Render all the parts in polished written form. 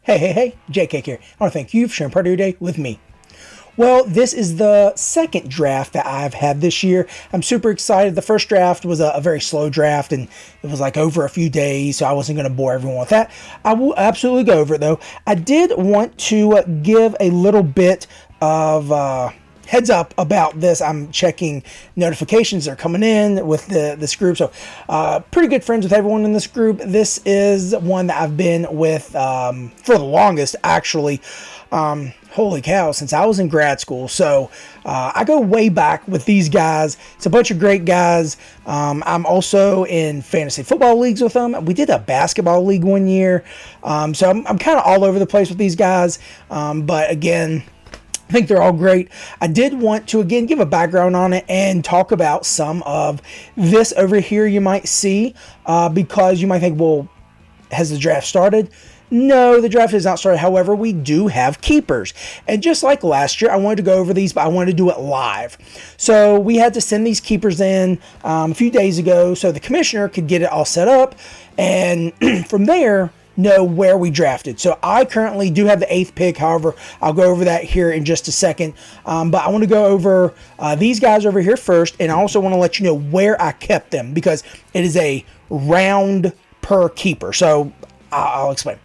Hey, JK here. I want to thank you for sharing part of your day with me. Well, this is the second draft that I've had this year. I'm super excited. The first draft was a very slow draft, and it was like over a few days, so I wasn't going to bore everyone with that. I will absolutely go over it, though. I did want to give a little bit of heads up about this. I'm checking notifications that are coming in with this group. So pretty good friends with everyone in this group. This is one that I've been with for the longest, actually. Holy cow, since I was in grad school. So I go way back with these guys. It's a bunch of great guys. I'm also in fantasy football leagues with them. We did a basketball league one year. So I'm kind of all over the place with these guys. But again, I think they're all great. I did want to, again, give a background on it and talk about some of this over here you might see, because you might think, well, has the draft started? No, the draft has not started. However, we do have keepers. And just like last year, I wanted to go over these, but I wanted to do it live. So we had to send these keepers in a few days ago so the commissioner could get it all set up. And from there, know where we drafted. So I currently do have the 8th pick. However, I'll go over that here in just a second. But I want to go over these guys over here first. And I also want to let you know where I kept them, because it is a round per keeper. So I'll explain.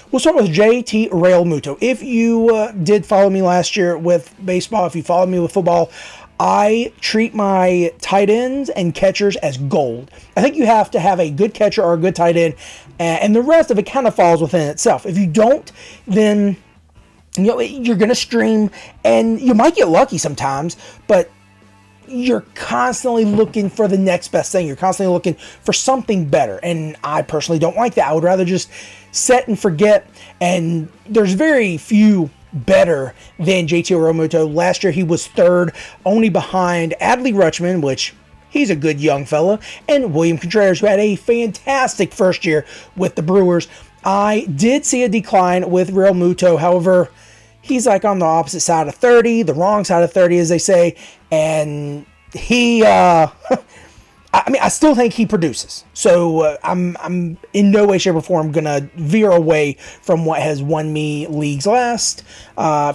We'll start with JT Realmuto. If you did follow me last year with baseball, if you followed me with football, I treat my tight ends and catchers as gold. I think you have to have a good catcher or a good tight end, and the rest of it kind of falls within itself. If you don't, then you're going to stream, and you might get lucky sometimes, but you're constantly looking for the next best thing. You're constantly looking for something better. And I personally don't like that. I would rather just set and forget. And there's very few better than JT Realmuto. Last year, he was third, only behind Adley Rutschman, which he's a good young fella, and William Contreras, who had a fantastic first year with the Brewers. I did see a decline with Realmuto. However, he's like on the opposite side of 30, the wrong side of 30, as they say. And he, I still think he produces. So I'm in no way, shape, or form going to veer away from what has won me leagues last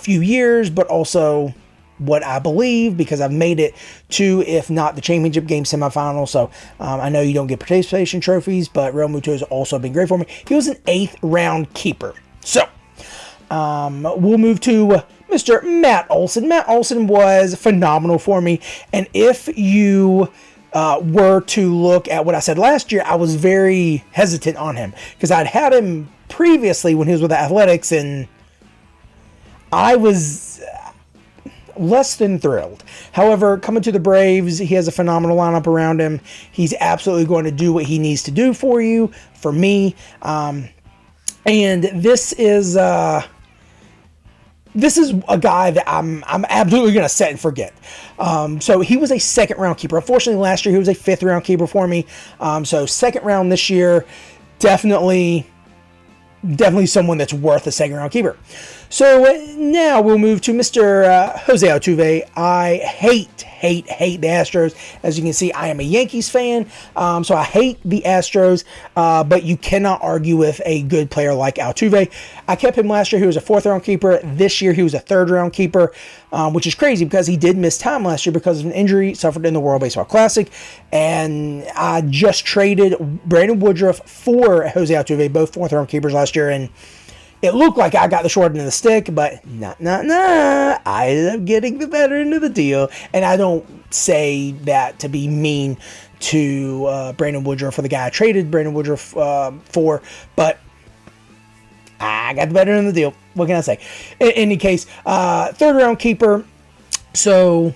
few years, but also what I believe, because I've made it to, if not the championship game semifinal. So I know you don't get participation trophies, but Realmuto has also been great for me. He was an 8th round keeper. So we'll move to Mr. Matt Olson. Matt Olson was phenomenal for me. And if you were to look at what I said last year, I was very hesitant on him because I'd had him previously when he was with the Athletics, and I was less than thrilled. However, coming to the Braves, he has a phenomenal lineup around him. He's absolutely going to do what he needs to do for you, for me. And this is a guy that I'm absolutely going to set and forget. So he was a 2nd round keeper. Unfortunately, last year he was a 5th round keeper for me. So 2nd round this year, definitely someone that's worth a 2nd round keeper. So now we'll move to Mr. Jose Altuve. I hate the Astros. As you can see, I am a Yankees fan, so I hate the Astros, but you cannot argue with a good player like Altuve. I kept him last year. He was a 4th round keeper. This year he was a 3rd round keeper, which is crazy because he did miss time last year because of an injury suffered in the World Baseball Classic, and I just traded Brandon Woodruff for Jose Altuve, both 4th round keepers last year, and it looked like I got the short end of the stick, but nah. I ended up getting the better end of the deal. And I don't say that to be mean to Brandon Woodruff, for the guy I traded Brandon Woodruff for, but I got the better end of the deal. What can I say? In any case, 3rd round keeper. So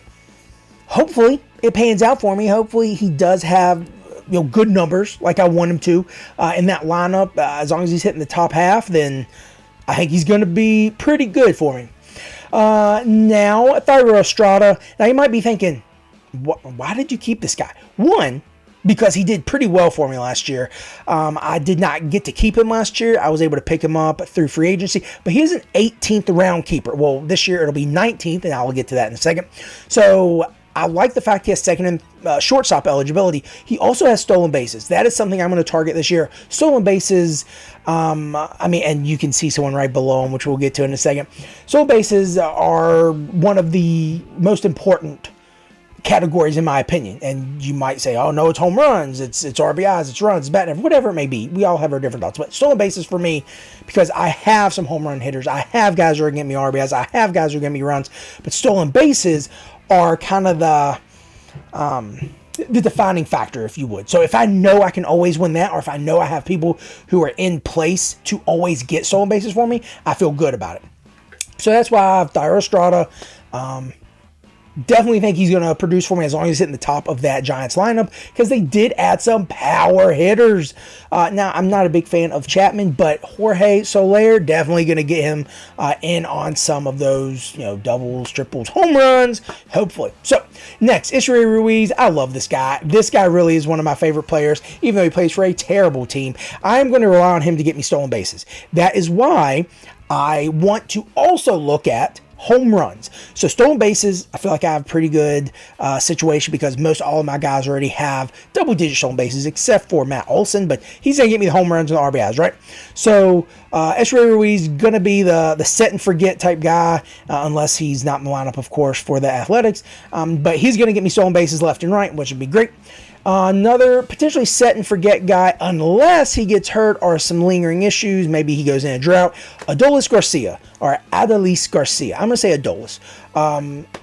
hopefully it pans out for me. Hopefully he does have good numbers like I want him to in that lineup. As long as he's hitting the top half, then I think he's going to be pretty good for me. Now, Thairo Estrada. Now, you might be thinking, why did you keep this guy? One, because he did pretty well for me last year. I did not get to keep him last year. I was able to pick him up through free agency, but he is an 18th round keeper. Well, this year it'll be 19th, and I'll get to that in a second. So I like the fact he has second and shortstop eligibility. He also has stolen bases. That is something I'm going to target this year. Stolen bases, I mean, and you can see someone right below him, which we'll get to in a second. Stolen bases are one of the most important categories in my opinion. And you might say, oh no, it's home runs, it's RBIs, it's runs, it's batting, whatever it may be. We all have our different thoughts, but stolen bases for me, because I have some home run hitters, I have guys who are getting me RBIs, I have guys who are getting me runs, but stolen bases are kind of the defining factor, if you would. So if I know I can always win that, or if I know I have people who are in place to always get stolen bases for me, I feel good about it. So that's why I have Thairo Estrada. Definitely think he's going to produce for me as long as he's hitting the top of that Giants lineup, because they did add some power hitters. Now, I'm not a big fan of Chapman, but Jorge Soler, definitely going to get him in on some of those, doubles, triples, home runs, hopefully. So, next, Israel Ruiz. I love this guy. This guy really is one of my favorite players, even though he plays for a terrible team. I'm going to rely on him to get me stolen bases. That is why I want to also look at home runs. So stolen bases, I feel like I have a pretty good situation, because most all of my guys already have double-digit stolen bases, except for Matt Olson, but he's going to get me the home runs and the RBIs, right? So Esteury Ruiz going to be the set and forget type guy, unless he's not in the lineup, of course, for the Athletics. But he's going to get me stolen bases left and right, which would be great. Another potentially set and forget guy, unless he gets hurt or some lingering issues, maybe he goes in a drought, Adolis Garcia, or Adolis Garcia. I'm going to say Adolis.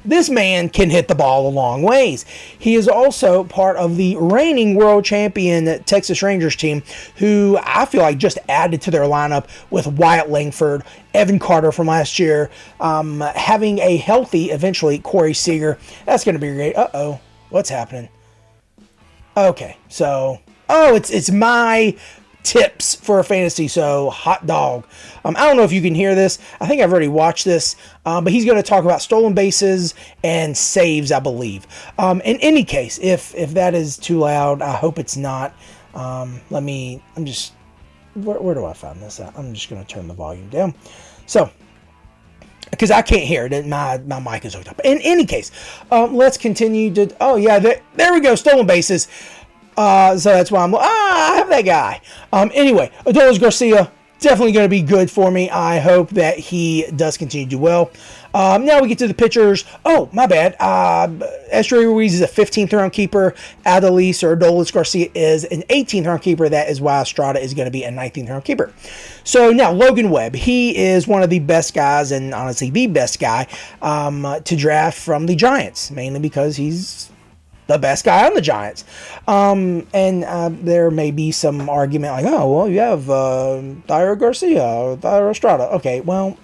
This man can hit the ball a long ways. He is also part of the reigning world champion Texas Rangers team, who I feel like just added to their lineup with Wyatt Langford, Evan Carter from last year, having a healthy, eventually, Corey Seager. That's going to be great. Uh-oh, what's happening? Okay, so, it's my tips for a fantasy, so hot dog. I don't know if you can hear this. I think I've already watched this, but he's going to talk about stolen bases and saves, I believe. In any case, if that is too loud, I hope it's not. Where do I find this at? I'm just going to turn the volume down. So, because I can't hear it, my mic is hooked up. In any case, let's continue to, there we go, stolen bases. So that's why I have that guy. Anyway, Adolis Garcia, definitely going to be good for me. I hope that he does continue to do well. Now we get to the pitchers. Oh, my bad. Esteury Ruiz is a 15th round keeper. Adolis Garcia is an 18th round keeper. That is why Estrada is going to be a 19th round keeper. So now Logan Webb, he is one of the best guys, and honestly the best guy to draft from the Giants, mainly because he's the best guy on the Giants. There may be some argument like, oh, well, you have Thairo Garcia or Thairo Estrada. Okay, well,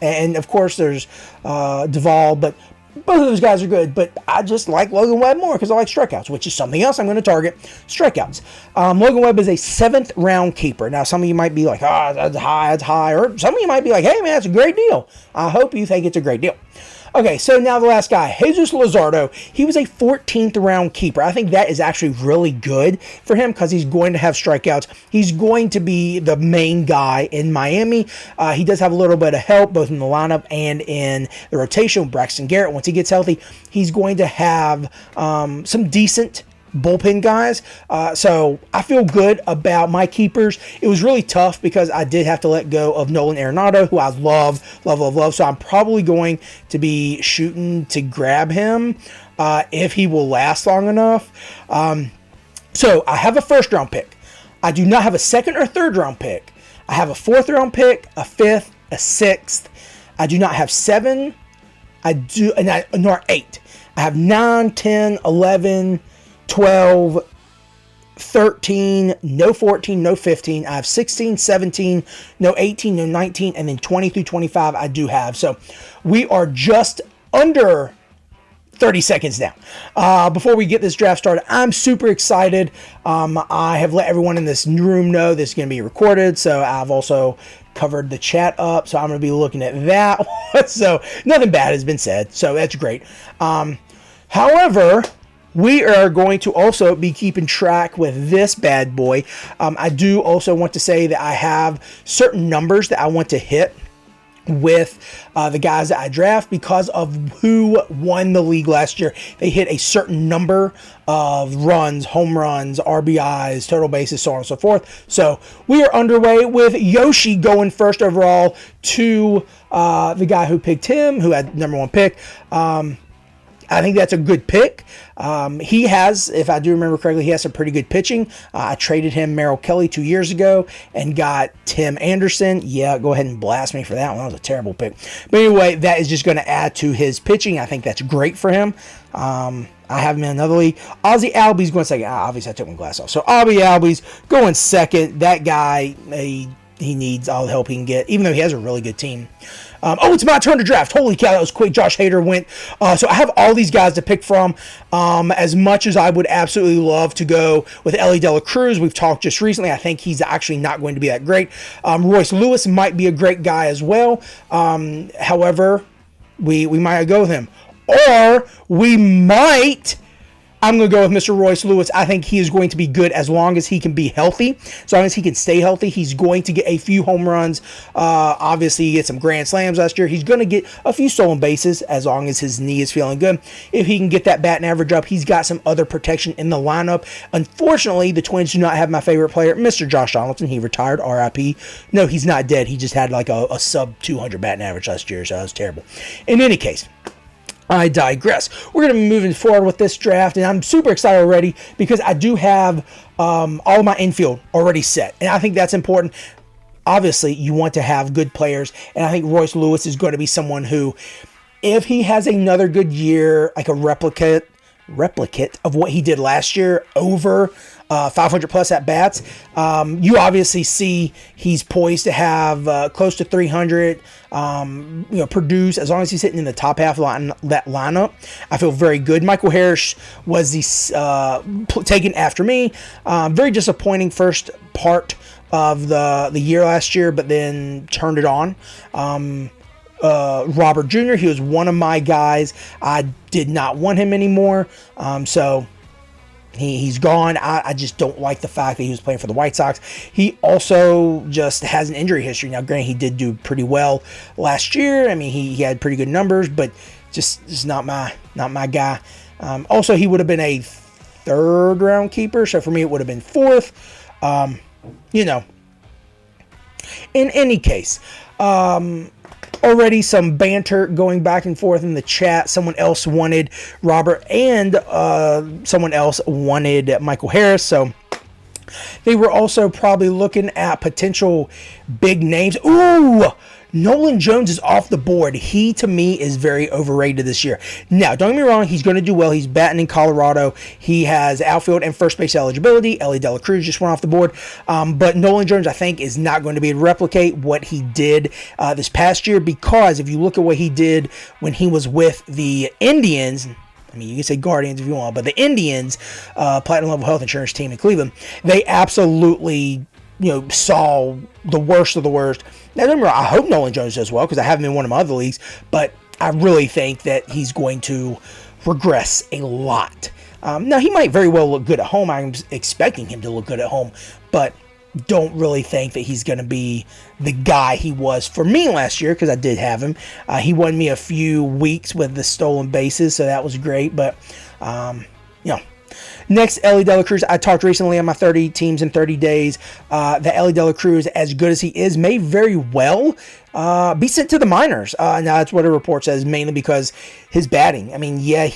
and of course there's Duvall, but both of those guys are good, but I just like Logan Webb more because I like strikeouts, which is something else I'm going to target, strikeouts. Logan Webb is a 7th round keeper. Now, some of you might be like, that's high, or some of you might be like, hey, man, that's a great deal. I hope you think it's a great deal. Okay, so now the last guy, Jesus Luzardo. He was a 14th round keeper. I think that is actually really good for him because he's going to have strikeouts. He's going to be the main guy in Miami. He does have a little bit of help both in the lineup and in the rotation with Braxton Garrett. Once he gets healthy, he's going to have some decent bullpen guys. So I feel good about my keepers. It was really tough because I did have to let go of Nolan Arenado, who I love. So I'm probably going to be shooting to grab him if he will last long enough. So I have a 1st round pick. I do not have a 2nd or 3rd round pick. I have a 4th round pick, a 5th, a 6th. I do not have 7. Nor 8. I have 9, 10, 11, 12, 13, no 14, no 15. I have 16, 17, no 18, no 19, and then 20 through 25 I do have. So we are just under 30 seconds now. Before we get this draft started, I'm super excited. I have let everyone in this room know this is going to be recorded, so I've also covered the chat up, so I'm going to be looking at that. So nothing bad has been said, so that's great. However, we are going to also be keeping track with this bad boy. I do also want to say that I have certain numbers that I want to hit with the guys that I draft because of who won the league last year. They hit a certain number of runs, home runs, RBIs, total bases, so on and so forth. So we are underway with Yoshi going first overall to the guy who picked him, who had number 1 pick. I think that's a good pick. He has, if I do remember correctly, he has some pretty good pitching. I traded him Merrill Kelly 2 years ago and got Tim Anderson. Yeah, go ahead and blast me for that one. That was a terrible pick. But anyway, that is just going to add to his pitching. I think that's great for him. I have him in another league. Ozzie Albies going second. Obviously, I took my glass off. So Ozzie Albies going second. That guy, he needs all the help he can get, even though he has a really good team. It's my turn to draft. Holy cow, that was quick. Josh Hader went. So I have all these guys to pick from. As much as I would absolutely love to go with Ellie De La Cruz, we've talked just recently. I think he's actually not going to be that great. Royce Lewis might be a great guy as well. However, we might go with him. Or we might... I'm going to go with Mr. Royce Lewis. I think he is going to be good as long as he can be healthy. As long as he can stay healthy, he's going to get a few home runs. Obviously, he get some grand slams last year. He's going to get a few stolen bases as long as his knee is feeling good. If he can get that batting average up, he's got some other protection in the lineup. Unfortunately, the Twins do not have my favorite player, Mr. Josh Donaldson. He retired, RIP. No, he's not dead. He just had like a sub 200 batting average last year, so that was terrible. In any case, I digress. We're going to be moving forward with this draft, and I'm super excited already because I do have all of my infield already set, and I think that's important. Obviously, you want to have good players, and I think Royce Lewis is going to be someone who, if he has another good year, like a replicate of what he did last year, over 500 plus at bats, you obviously see he's poised to have close to 300, produce as long as he's hitting in the top half of that lineup. I feel very good. Michael Harris was taken after me. Very disappointing first part of the year last year, but then turned it on. Robert Jr., he was one of my guys. I did not want him anymore. So he's gone. I just don't like the fact that he was playing for the White Sox. He also just has an injury history. Now, granted, he did do pretty well last year. I mean, he had pretty good numbers, but just not my guy. Also, he would have been a 3rd round keeper. So for me, it would have been 4th. In any case, already some banter going back and forth in the chat. Someone else wanted Robert and someone else wanted Michael Harris. So they were also probably looking at potential big names. Ooh, Nolan Jones is off the board. He, to me, is very overrated this year. Now, don't get me wrong. He's going to do well. He's batting in Colorado. He has outfield and first base eligibility. Ellie De La Cruz just went off the board. But Nolan Jones, I think, is not going to be able to replicate what he did this past year, because if you look at what he did when he was with the Indians, I mean, you can say Guardians if you want, but the Indians, platinum level health insurance team in Cleveland, they absolutely saw the worst of the worst. Now, remember, I hope Nolan Jones does well because I have him in one of my other leagues, but I really think that he's going to regress a lot. Now, he might very well look good at home. I'm expecting him to look good at home, but don't really think that he's going to be the guy he was for me last year, because I did have him. He won me a few weeks with the stolen bases, so that was great, but, Next, Ellie De La Cruz. I talked recently on my 30 teams in 30 days that Ellie De La Cruz, as good as he is, may very well be sent to the minors. Now, that's what a report says, mainly because his batting. I mean, yeah,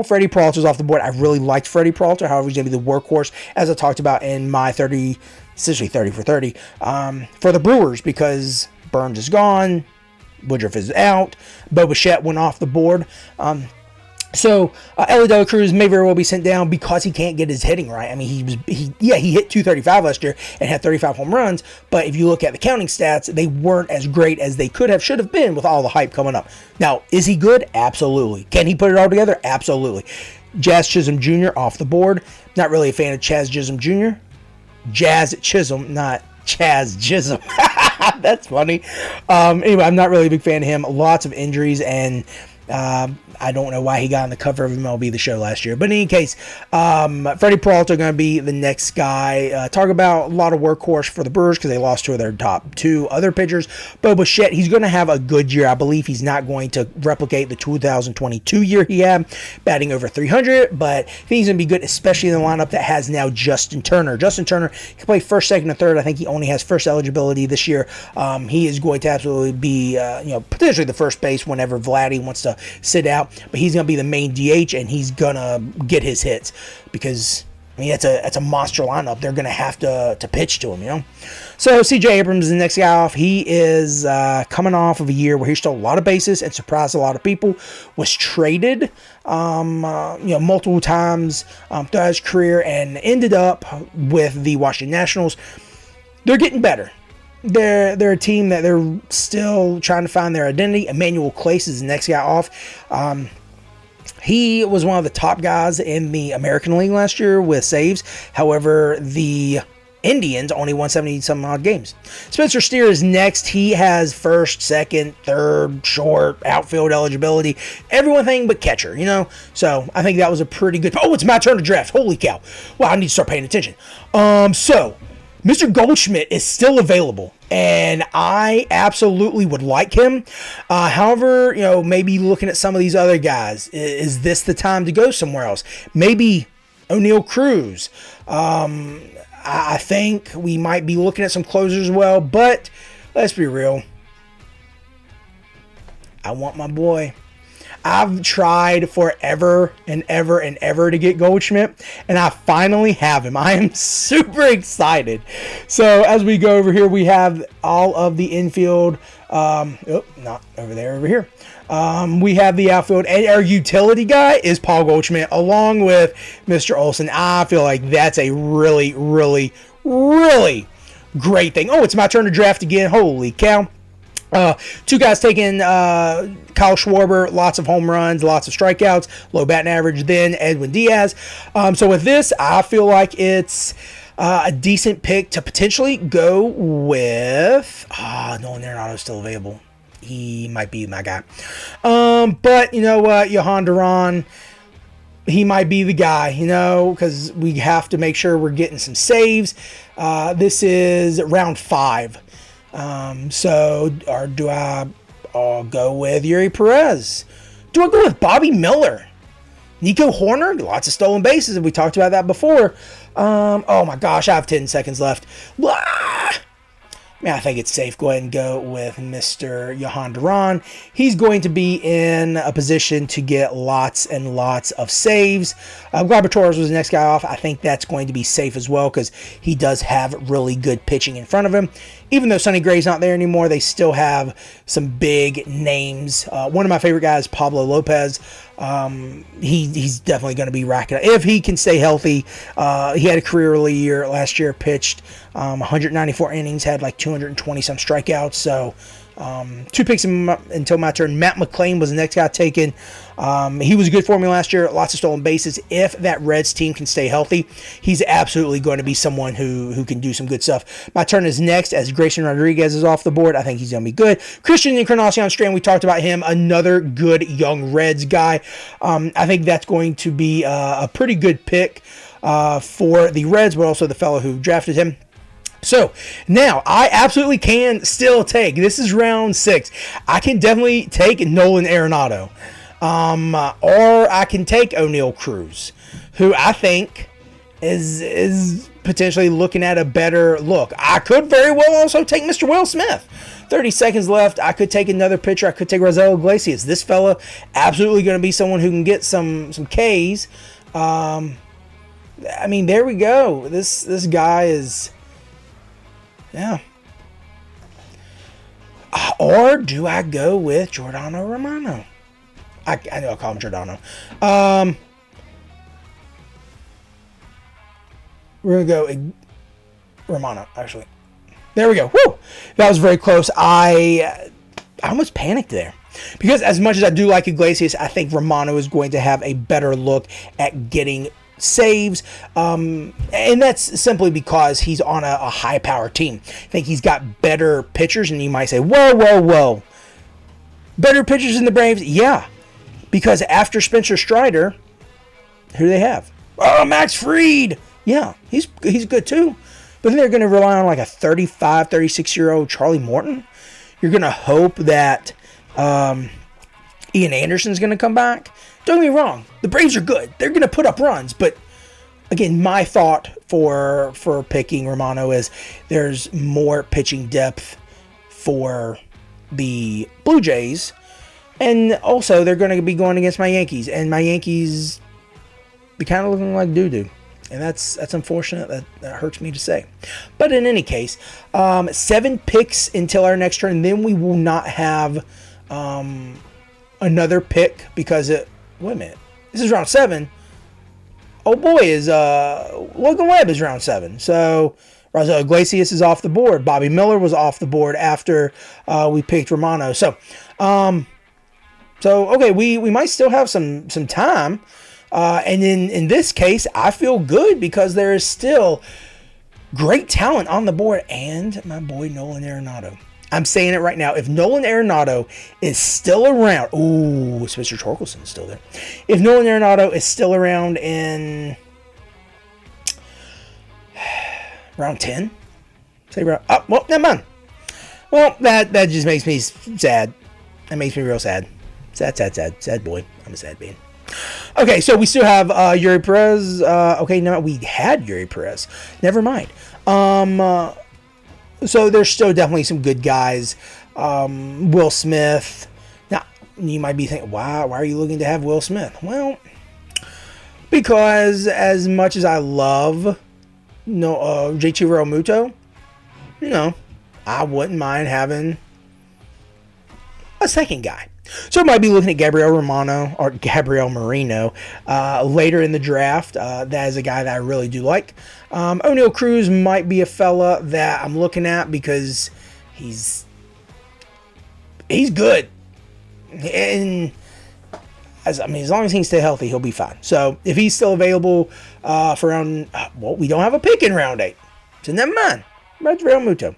Freddie Peralta's off the board. I really liked Freddie Peralta. However, he's going to be the workhorse, as I talked about in my 30, essentially 30 for 30, for the Brewers, because Burns is gone, Woodruff is out, Bo Bichette went off the board. So Ellie De La Cruz may very well be sent down because he can't get his hitting right. I mean, he hit 235 last year and had 35 home runs, but if you look at the counting stats, they weren't as great as they should have been with all the hype coming up. Now, is he good? Absolutely. Can he put it all together? Absolutely. Jazz Chisholm Jr. off the board. Not really a fan of Chaz Chisholm Jr. Jazz Chisholm, not Chaz Chisholm. That's funny. Anyway, I'm not really a big fan of him. Lots of injuries, and I don't know why he got on the cover of MLB The Show last year. But in any case, Freddie Peralta going to be the next guy. Talk about a lot of workhorse for the Brewers because they lost two of their top two other pitchers. Bo Bichette, he's going to have a good year. I believe he's not going to replicate the 2022 year he had, batting over 300, but I think he's going to be good, especially in the lineup that has now Justin Turner. Justin Turner can play first, second, and third. I think he only has first eligibility this year. He is going to absolutely be, potentially the first base whenever Vladdy wants to sit out. But he's going to be the main DH, and he's going to get his hits because, I mean, it's a monster lineup. They're going to have to pitch to him, So C.J. Abrams is the next guy off. He is coming off of a year where he stole a lot of bases and surprised a lot of people. Was traded, multiple times throughout his career and ended up with the Washington Nationals. They're getting better. They're a team that they're still trying to find their identity. Emmanuel Clase is the next guy off. He was one of the top guys in the American League last year with saves. However, the Indians only won 70-some odd games. Spencer Steer is next. He has first, second, third, short, outfield eligibility. Everything but catcher, So I think that was a pretty good... Oh, it's my turn to draft. Holy cow. Well, I need to start paying attention. So Mr. Goldschmidt is still available, and I absolutely would like him. However, maybe looking at some of these other guys, is this the time to go somewhere else? Maybe O'Neal Cruz. I think we might be looking at some closers as well, but let's be real. I want my boy. I've tried forever and ever and ever to get Goldschmidt, and I finally have him. I am super excited. So as we go over here, we have all of the infield. Not over there, over here. We have the outfield, and our utility guy is Paul Goldschmidt, along with Mr. Olsen. I feel like that's a really, really, really great thing. Oh, it's my turn to draft again. Holy cow. Two guys taking Kyle Schwarber, lots of home runs, lots of strikeouts, low batting average, then Edwin Diaz. So with this, I feel like it's a decent pick to potentially go with... Nolan Arenado is still available. He might be my guy. But you know what? Johan Duran, he might be the guy, because we have to make sure we're getting some saves. This is round 5. Do I go with Yuri Perez? Do I go with Bobby Miller? Nico Horner? Lots of stolen bases, and we talked about that before. Oh my gosh, I have 10 seconds left. Blah! Man, I think it's safe. Go ahead and go with Mr. Johan Duran. He's going to be in a position to get lots and lots of saves. Gleyber Torres was the next guy off. I think that's going to be safe as well because he does have really good pitching in front of him. Even though Sonny Gray's not there anymore, they still have some big names. One of my favorite guys, Pablo Lopez. He's definitely going to be racking up if he can stay healthy. He had a career early year last year, pitched 194 innings, had like 220 some strikeouts. So 2 picks until my turn. Matt McClain was the next guy taken. He was good for me last year. Lots of stolen bases. If that Reds team can stay healthy, he's absolutely going to be someone who can do some good stuff. My turn is next as Grayson Rodriguez is off the board. I think he's going to be good. Christian Encarnacion Strand, we talked about him. Another good young Reds guy. I think that's going to be a pretty good pick for the Reds, but also the fellow who drafted him. So now I absolutely can still take, this is round 6. I can definitely take Nolan Arenado. Or I can take O'Neal Cruz, who I think is potentially looking at a better look. I could very well also take Mr. Will Smith. 30 seconds left. I could take another pitcher. I could take Raisel Iglesias. This fella absolutely going to be someone who can get some Ks. There we go. This guy is... Yeah. Or do I go with Giordano Romano? I know I call him Giordano. We're going to go Romano, actually. There we go. Woo! That was very close. I almost panicked there. Because as much as I do like Iglesias, I think Romano is going to have a better look at getting saves, and that's simply because he's on a high-power team. I think he's got better pitchers, and you might say, whoa. Better pitchers than the Braves? Yeah. Because after Spencer Strider, who do they have? Oh, Max Fried. Yeah, he's good too. But then they're going to rely on like a 35, 36-year-old Charlie Morton. You're going to hope that Ian Anderson's going to come back. Don't get me wrong. The Braves are good. They're going to put up runs. But, again, my thought for picking Romano is there's more pitching depth for the Blue Jays. And also, they're going to be going against my Yankees. And my Yankees be kind of looking like doo-doo. And that's unfortunate. That hurts me to say. But in any case, 7 picks until our next turn. Then we will not have another pick because wait a minute. This is round 7. Oh boy, is Logan Webb is round 7. So Raisel Iglesias is off the board. Bobby Miller was off the board after we picked Romano. So okay, we might still have some time. And in this case, I feel good because there is still great talent on the board. And my boy Nolan Arenado. I'm saying it right now. If Nolan Arenado is still around, ooh, Spencer Torkelson is still there. If Nolan Arenado is still around in round 10, say round, oh, well, never mind. Well, that just makes me sad. That makes me real sad. Sad boy. I'm a sad bean. Okay, so we still have Yuri Perez. Okay, no, we had Yuri Perez. Never mind. So there's still definitely some good guys. Will Smith. Now, you might be thinking, why are you looking to have Will Smith? Well, because as much as I love JT Realmuto, I wouldn't mind having a second guy. So I might be looking at Gabriel Moreno later in the draft. That is a guy that I really do like. O'Neal Cruz might be a fella that I'm looking at because he's good. And as long as he can stay healthy, he'll be fine. So if he's still available for round, we don't have a pick in round 8. So never mind. That's Real Muto.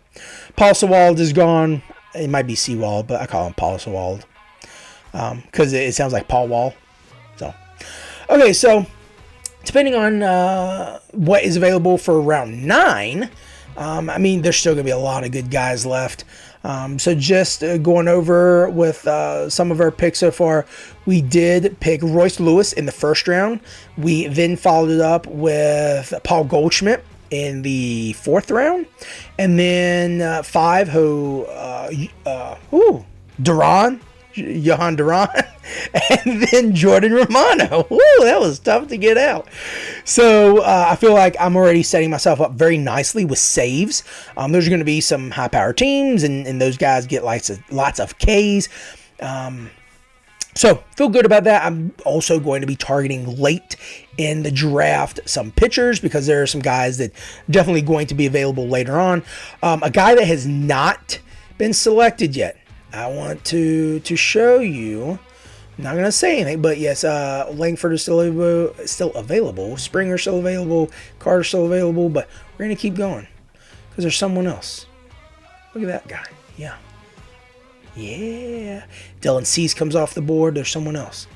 Paul Sewald is gone. It might be Seawald, but I call him Paul Sewald. Because it sounds like Paul Wall. So, okay, so depending on what is available for round 9, there's still going to be a lot of good guys left. So just going over with some of our picks so far, we did pick Royce Lewis in the first round. We then followed it up with Paul Goldschmidt in the 4th round. And then 5, Johan Duran, and then Jordan Romano. Ooh, that was tough to get out. So I feel like I'm already setting myself up very nicely with saves. There's going to be some high-power teams, and those guys get lots of Ks. So feel good about that. I'm also going to be targeting late in the draft some pitchers because there are some guys that are definitely going to be available later on. A guy that has not been selected yet. I want to show you. I'm not going to say anything, but yes, Langford is still available. Springer's still available. Carter's still available, but we're going to keep going because there's someone else. Look at that guy. Yeah. Dylan Cease comes off the board. There's someone else.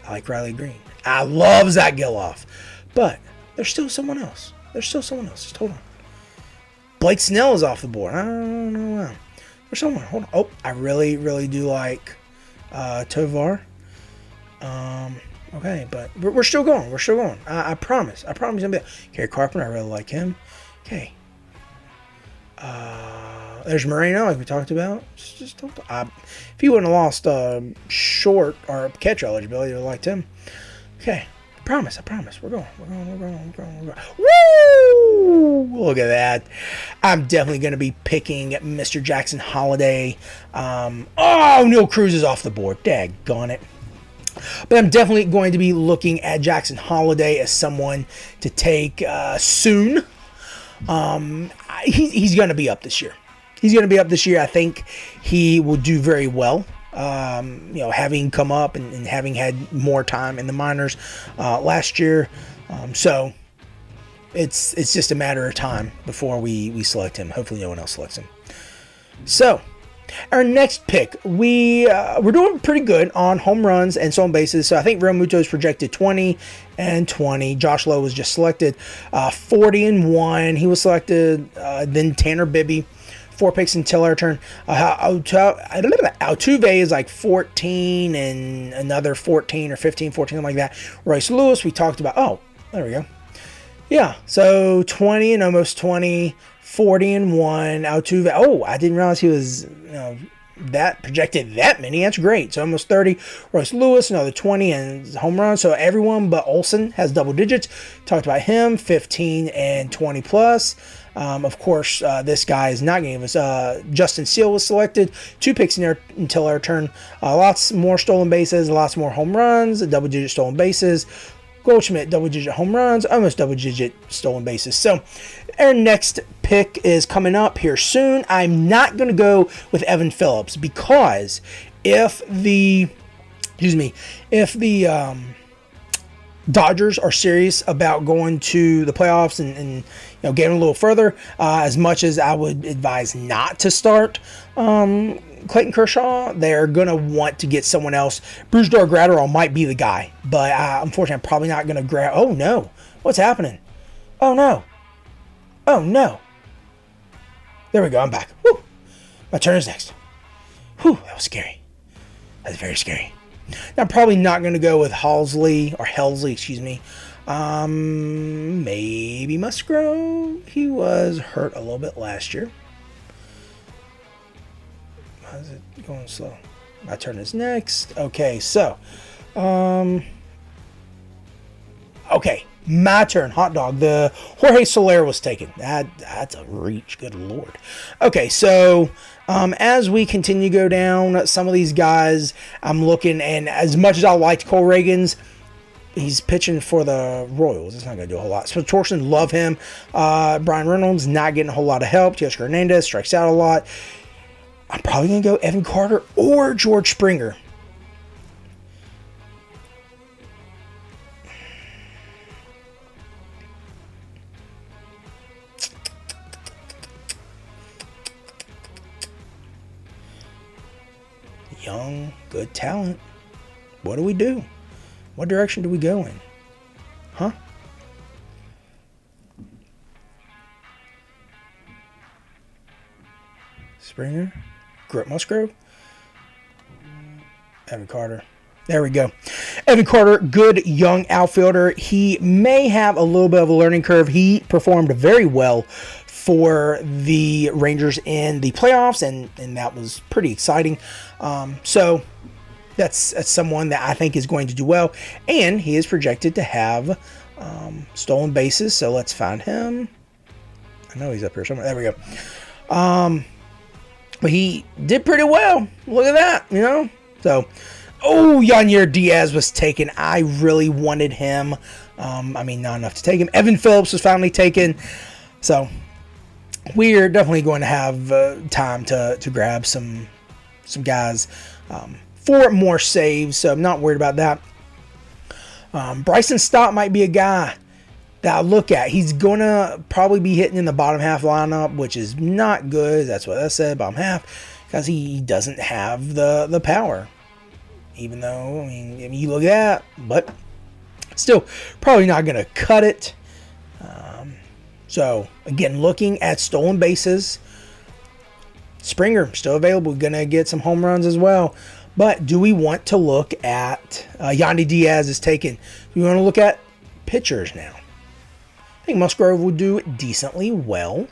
I like Riley Green. I love Zach Geloff, but there's still someone else. Just hold on. Blake Snell is off the board. I don't know. There's someone. Hold on. Oh, I really, really do like Tovar. Okay, but we're still going. I promise. Gary Carpenter, I really like him. Okay. There's Moreno, like we talked about. Just don't. If he wouldn't have lost short or catch eligibility, I would have liked him. Okay. I promise. We're going. Woo! Look at that. I'm definitely going to be picking Mr. Jackson Holiday. O'Neal Cruz is off the board. Daggone it. But I'm definitely going to be looking at Jackson Holiday as someone to take soon. He's going to be up this year. I think he will do very well. Having come up and having had more time in the minors last year. So it's just a matter of time before we select him. Hopefully no one else selects him. So Our next pick, we're doing pretty good on home runs and stolen bases. So I think Real Muto is projected 20 and 20. Josh Lowe was just selected 40 and 1. He was selected. Then Tanner Bibby, 4 picks until our turn. Altuve is like 14 and another 14 or 15, 14, something like that. Royce Lewis, we talked about. Oh, there we go. Yeah, so 20 and almost 20, 40 and 1. Altuve. Oh, I didn't realize he was, that projected that many. That's great. So almost 30. Royce Lewis, another 20 and home run. So everyone but Olsen has double digits. Talked about him, 15 and 20 plus. Of course, this guy is not going to give us. Justin Steele was selected. 2 picks in there until our turn. Lots more stolen bases, lots more home runs, double-digit stolen bases. Goldschmidt, double-digit home runs, almost double-digit stolen bases. So our next pick is coming up here soon. I'm not going to go with Evan Phillips because if the Dodgers are serious about going to the playoffs and getting a little further, as much as I would advise not to start Clayton Kershaw, they're going to want to get someone else. Brusdar Graterol might be the guy, but unfortunately, I'm probably not going to grab. Oh, no. What's happening? Oh, no. Oh, no. There we go. I'm back. Whew. My turn is next. Whew, that was scary. That's very scary. Now, I'm probably not going to go with Helsley, excuse me. Maybe Musgrove. He was hurt a little bit last year. Why is it going slow? My turn is next. Okay, so, okay, my turn. Hot dog. The Jorge Soler was taken. That's a reach. Good Lord. Okay, so as we continue to go down, some of these guys I'm looking, and as much as I liked Cole Reagans, he's pitching for the Royals. It's not going to do a whole lot. So Torson, love him. Brian Reynolds, not getting a whole lot of help. Teoscar Hernandez strikes out a lot. I'm probably going to go Evan Carter or George Springer. Young, good talent. What do we do? What direction do we go in? Huh? Springer? Musgrove? Evan Carter. There we go. Evan Carter, good young outfielder. He may have a little bit of a learning curve. He performed very well for the Rangers in the playoffs, and that was pretty exciting. So that's someone that I think is going to do well, and he is projected to have stolen bases. So let's find him. I know he's up here somewhere. There we go. But he did pretty well. Look at that, So, Yanier Diaz was taken. I really wanted him. Not enough to take him. Evan Phillips was finally taken. So, we're definitely going to have time to grab some guys. 4 more saves, so I'm not worried about that. Bryson Stott might be a guy that I look at. He's going to probably be hitting in the bottom half lineup, which is not good. That's what I said, bottom half, because he doesn't have the power. Even though, you look at that, but still probably not going to cut it. So, again, looking at stolen bases, Springer still available. Going to get some home runs as well. But do we want to look at Yandy Diaz is taken? Do we want to look at pitchers now? I think Musgrove would do decently well.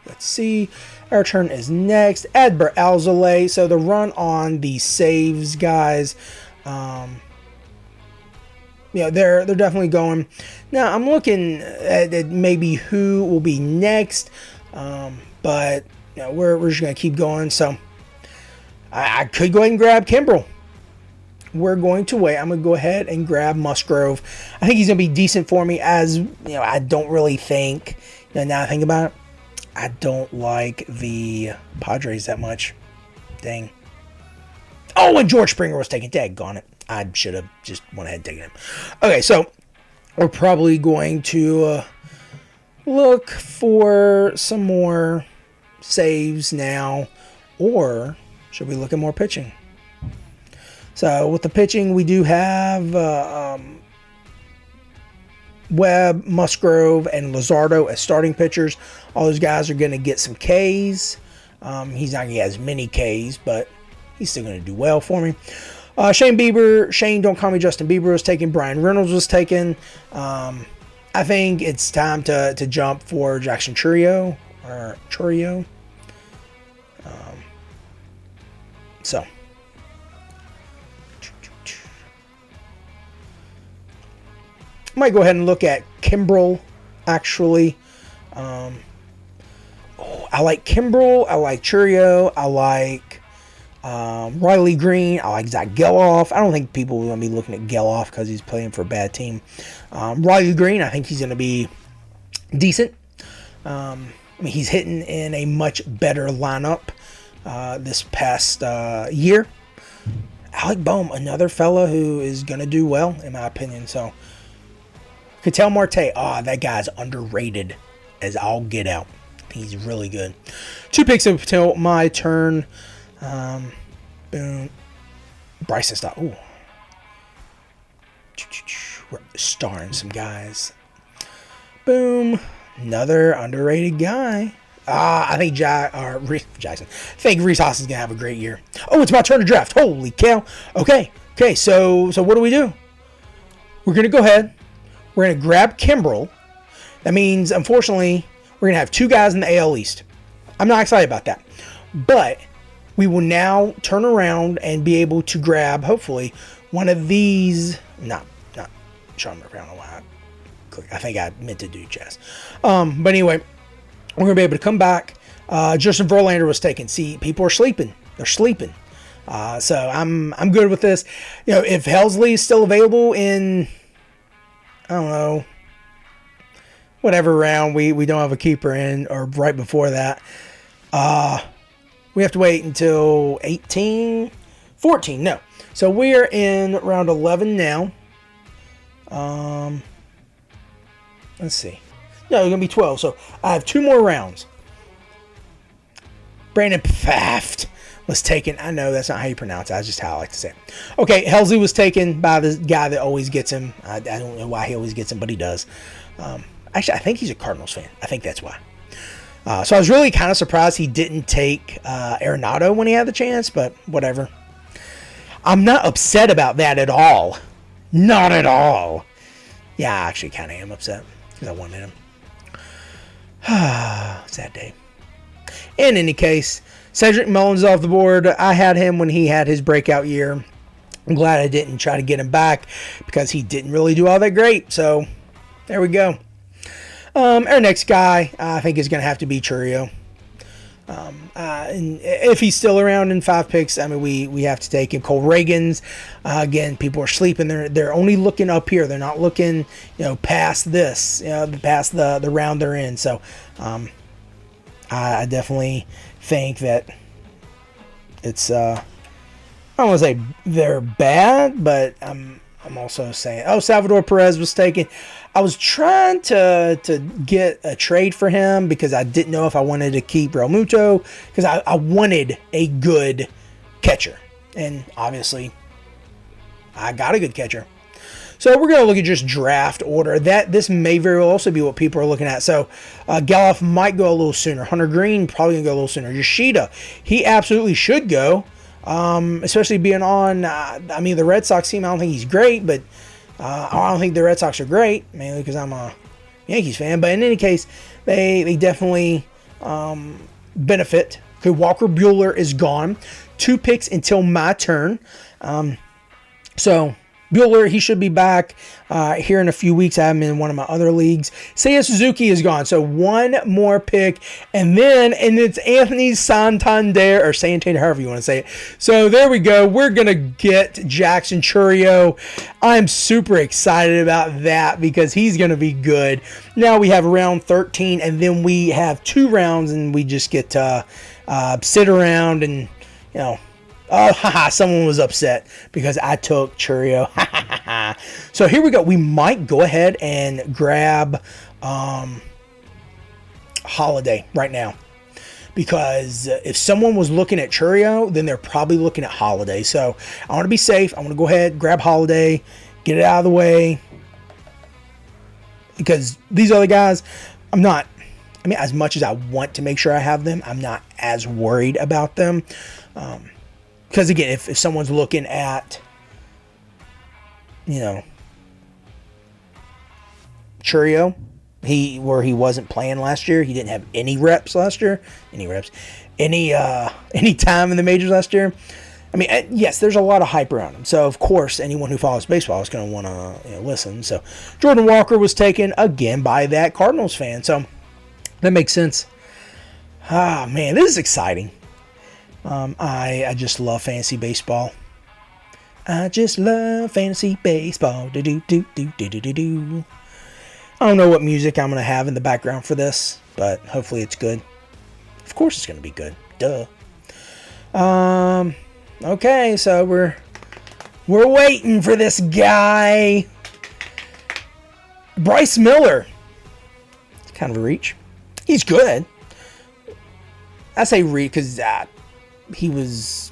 Let's see. Our turn is next. Adbert Alzolay. So the run on the saves, guys. They're definitely going. Now I'm looking at maybe who will be next. But we're just going to keep going. So I could go ahead and grab Kimbrel. We're going to wait. I'm going to go ahead and grab Musgrove. I think he's going to be decent for me, as I don't really think, now I think about it, I don't like the Padres that much. Dang. Oh, and George Springer was taken. Daggone it. I should have just went ahead and taken him. Okay, so we're probably going to look for some more saves now, or should we look at more pitching? So with the pitching, we do have Webb, Musgrove, and Luzardo as starting pitchers. All those guys are going to get some Ks. He's not going to get as many Ks, but he's still going to do well for me. Shane Bieber, Don't Call Me Justin Bieber was taken. Brian Reynolds was taken. I think it's time to jump for Jackson Chourio. So. I might go ahead and look at Kimbrel, actually. I like Kimbrel. I like Chourio. I like Riley Green. I like Zach Geloff. I don't think people are going to be looking at Geloff because he's playing for a bad team. Riley Green, I think he's going to be decent. I mean, he's hitting in a much better lineup this past year. Alec Bohm, another fella who is going to do well, in my opinion. So, Ketel Marte, that guy's underrated as all get out. He's really good. 2 picks until my turn. Boom. Bryson Stott. Ooh. We're starring some guys. Boom. Another underrated guy. I think Jackson. I think Rhys Hoskins is gonna have a great year. Oh, it's my turn to draft. Holy cow. Okay. So what do we do? We're gonna go ahead. We're gonna grab Kimbrel. That means, unfortunately, we're gonna have 2 guys in the AL East. I'm not excited about that, but we will now turn around and be able to grab, hopefully, one of these. Not Sean Murphy. I don't know why. I think I meant to do chess. But anyway, we're going to be able to come back. Justin Verlander was taken. See, people are sleeping. They're sleeping. So I'm good with this. If Helsley is still available in, I don't know, whatever round we don't have a keeper in, or right before that, we have to wait until 14. No. So we're in round 11 now. Let's see. No, it's going to be 12. So I have 2 more rounds. Brandon Pfaft was taken. I know that's not how you pronounce it. That's just how I like to say it. Okay, Helsley was taken by the guy that always gets him. I don't know why he always gets him, but he does. Actually, I think he's a Cardinals fan. I think that's why. So I was really kind of surprised he didn't take Arenado when he had the chance, but whatever. I'm not upset about that at all. Not at all. Yeah, I actually kind of am upset because I wanted him. Sad day. In any case, Cedric Mullins off the board. I had him when he had his breakout year. I'm glad I didn't try to get him back because he didn't really do all that great. So, there we go. Our next guy, I think, is going to have to be Chourio. And if he's still around in 5 picks, I mean, we have to take him. Cole Reagans, again, people are sleeping. They're only looking up here. They're not looking, past this, past the round they're in. So, I definitely think that it's, I don't want to say they're bad, but I'm also saying, Salvador Perez was taken. I was trying to get a trade for him because I didn't know if I wanted to keep Real Muto because I wanted a good catcher. And obviously, I got a good catcher. So we're going to look at just draft order. This may very well also be what people are looking at. So Geloff might go a little sooner. Hunter Green probably going to go a little sooner. Yoshida, he absolutely should go. Especially being on, the Red Sox team. I don't think he's great, but I don't think the Red Sox are great, mainly because I'm a Yankees fan. But in any case, they definitely benefit. Okay, Walker Buehler is gone. 2 picks until my turn. So Buehler, he should be back here in a few weeks. I have him in one of my other leagues. Seiya Suzuki is gone. So 1 more pick. And it's Anthony Santander, or Santander, however you want to say it. So there we go. We're going to get Jackson Chourio. I'm super excited about that because he's going to be good. Now we have round 13, and then we have 2 rounds, and we just get to sit around and, someone was upset because I took Chourio. So here we go. We might go ahead and grab Holiday right now. Because if someone was looking at Churio, then they're probably looking at Holiday. So I want to be safe. I want to go ahead, grab Holiday, get it out of the way. Because these other guys, as much as I want to make sure I have them, I'm not as worried about them. Because again, if someone's looking at, Churio, he wasn't playing last year. He didn't have any reps last year. Any time in the majors last year. Yes, there's a lot of hype around him. So of course, anyone who follows baseball is going to want to listen. So Jordan Walker was taken again by that Cardinals fan. So that makes sense. Ah, man, this is exciting. I just love fantasy baseball. I just love fantasy baseball. Do do do do do do do. I don't know what music I'm going to have in the background for this, but hopefully it's good. Of course it's going to be good. Duh. Okay, so we're waiting for this guy. Bryce Miller. It's kind of a reach. He's good. I say reach because he was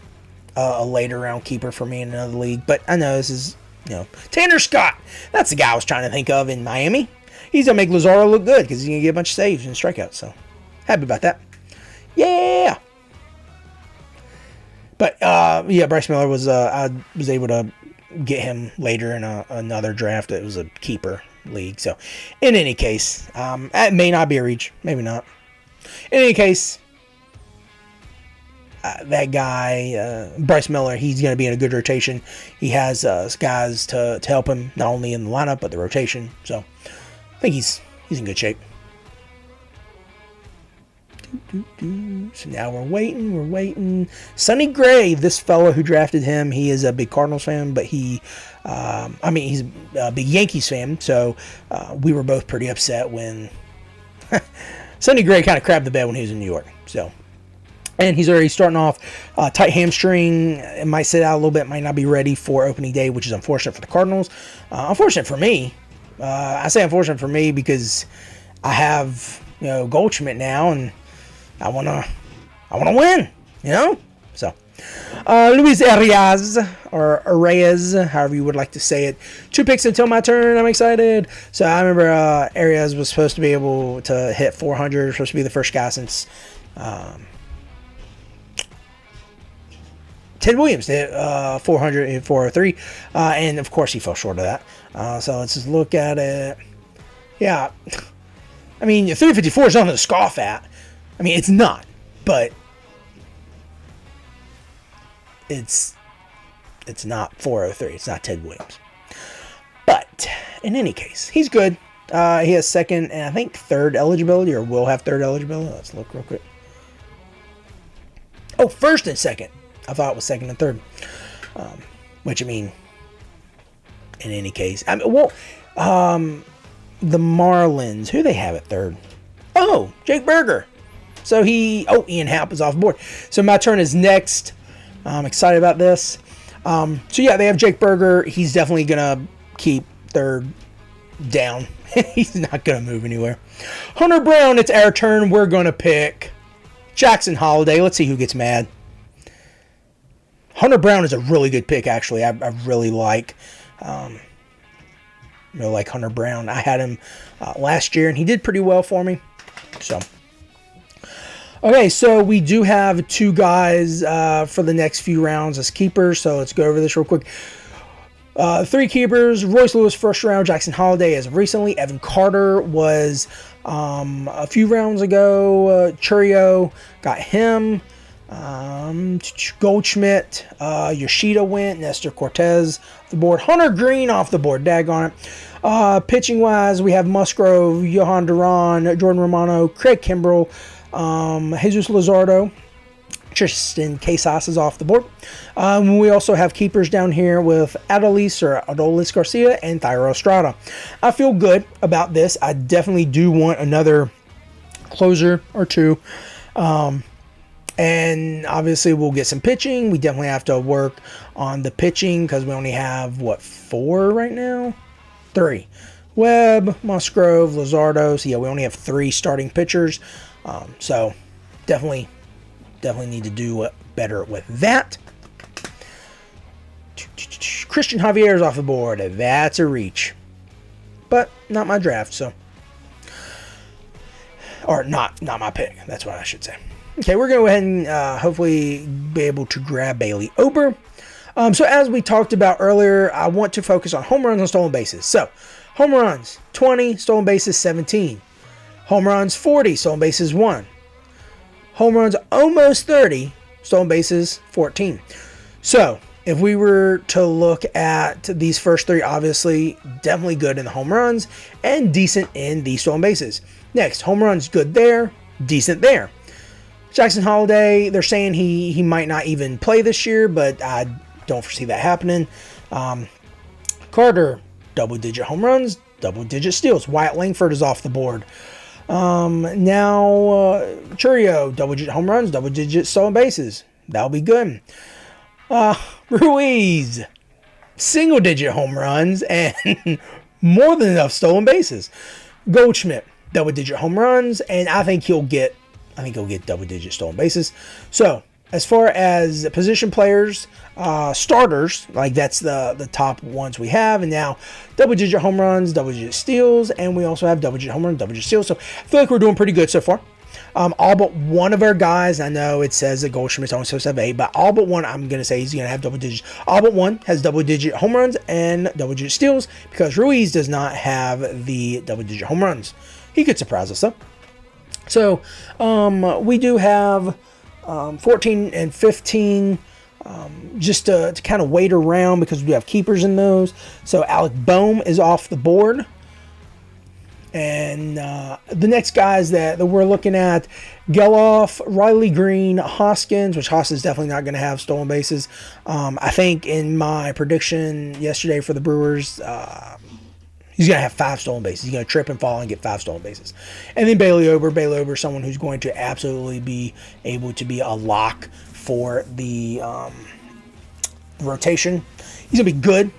a later round keeper for me in another league. But I know this is, Tanner Scott. That's the guy I was trying to think of in Miami. He's going to make Lazaro look good because he's going to get a bunch of saves and strikeouts. So, happy about that. Yeah. But, Bryce Miller was, I was able to get him later in another draft. It was a keeper league. So, in any case, it may not be a reach. Maybe not. In any case, that guy, Bryce Miller, he's going to be in a good rotation. He has guys to help him, not only in the lineup, but the rotation. So, I think he's in good shape. So now we're waiting. Sonny Gray, this fellow who drafted him, he is a big Cardinals fan, but he's a big Yankees fan. So we were both pretty upset when Sonny Gray kind of crapped the bed when he was in New York. So, and he's already starting off tight hamstring. It might sit out a little bit, might not be ready for opening day, which is unfortunate for the Cardinals. Unfortunate for me. I say unfortunate for me because I have Goldschmidt now, and I wanna win, So, Luis Arias, or Arias, however you would like to say it. 2 picks until my turn. I'm excited. So I remember Arias was supposed to be able to hit 400. Supposed to be the first guy since Ted Williams did 400 and 403, and of course he fell short of that. So let's just look at it. Yeah, 354 is nothing to scoff at. It's not, but it's not 403. It's not Ted Williams. But in any case, he's good. He has second and I think third eligibility, or will have third eligibility. Let's look real quick. Oh, first and second. I thought it was second and third. Which, in any case. The Marlins, who they have at third? Oh, Jake Berger. So Ian Happ is off board. So my turn is next. I'm excited about this. They have Jake Berger. He's definitely going to keep third down. He's not going to move anywhere. Hunter Brown, it's our turn. We're going to pick Jackson Holiday. Let's see who gets mad. Hunter Brown is a really good pick, actually. I really like Hunter Brown. I had him last year, and he did pretty well for me. So, okay, so we do have 2 guys for the next few rounds as keepers. So let's go over this real quick. 3 keepers: Royce Lewis first round, Jackson Holiday as of recently. Evan Carter was a few rounds ago. Churio got him. Goldschmidt, Yoshida went, Nestor Cortez off the board, Hunter Green off the board, daggone it. Pitching wise, we have Musgrove, Johan Duran, Jordan Romano, Craig Kimbrell, Jesus Luzardo, Tristan Casas is off the board. We also have keepers down here with Adolis Garcia and Thairo Estrada. I feel good about this. I definitely do want another closer or 2. And obviously we'll get some pitching. We definitely have to work on the pitching because we only have, 4 right now? 3. Webb, Musgrove, Luzardo. So yeah, we only have 3 starting pitchers. So definitely need to do better with that. Christian Javier is off the board. That's a reach. But not my draft, so. Or not my pick. That's what I should say. Okay, we're going to go ahead and hopefully be able to grab Bailey Ober. So as we talked about earlier, I want to focus on home runs and stolen bases. So, home runs, 20. Stolen bases, 17. Home runs, 40. Stolen bases, 1. Home runs, almost 30. Stolen bases, 14. So, if we were to look at these first 3, obviously, definitely good in the home runs and decent in the stolen bases. Next, home runs, good there, decent there. Jackson Holiday, they're saying he might not even play this year, but I don't foresee that happening. Carter, double-digit home runs, double-digit steals. Wyatt Langford is off the board. Now, Churio, double-digit home runs, double-digit stolen bases. That'll be good. Ruiz, single-digit home runs and more than enough stolen bases. Goldschmidt, double-digit home runs, and I think he'll get double-digit stolen bases. So, as far as position players, starters, like that's the top ones we have, and now double-digit home runs, double-digit steals, and we also have double-digit home runs, double-digit steals. So, I feel like we're doing pretty good so far. All but one of our guys, I know it says that Goldschmidt's only supposed to have 8, but all but one, I'm going to say he's going to have double digits. All but one has double-digit home runs and double-digit steals because Ruiz does not have the double-digit home runs. He could surprise us, though. So, we do have 14 and 15 just to kind of wait around because we have keepers in those. So, Alec Boehm is off the board. And the next guys that we're looking at, Geloff, Riley Green, Hoskins, which Hoskins is definitely not going to have stolen bases. I think in my prediction yesterday for the Brewers, he's going to have 5 stolen bases. He's going to trip and fall and get 5 stolen bases. And then Bailey Ober, someone who's going to absolutely be able to be a lock for the rotation. He's going to be good.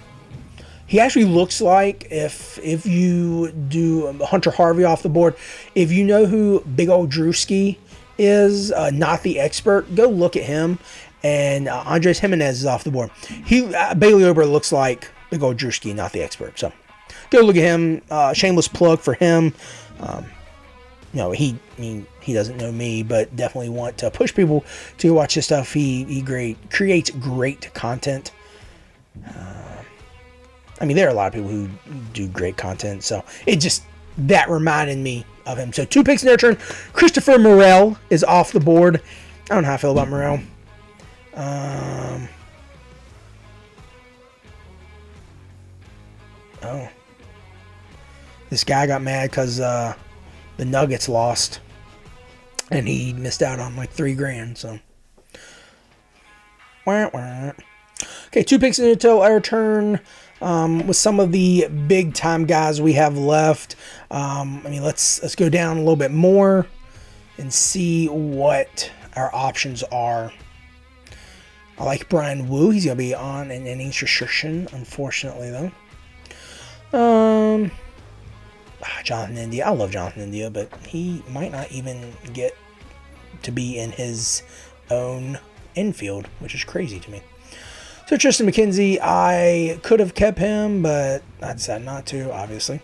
He actually looks like, if you do Hunter Harvey off the board, if you know who Big Old Drewski is, not the expert, go look at him. And Andres Jimenez is off the board. Bailey Ober looks like Big Old Drewski, not the expert. So go look at him. Shameless plug for him. He doesn't know me, but definitely want to push people to watch his stuff. He creates great content. There are a lot of people who do great content, so that reminded me of him. So 2 picks in their turn. Christopher Morel is off the board. I don't know how I feel about Morel. This guy got mad because the Nuggets lost, and he missed out on like $3,000. So, okay, 2 picks until our turn. With some of the big time guys we have left, let's go down a little bit more and see what our options are. I like Brian Wu. He's going to be on an innings restriction, unfortunately, though. Jonathan India. I love Jonathan India, but he might not even get to be in his own infield, which is crazy to me. So Tristan McKenzie, I could have kept him, but I decided not to, obviously.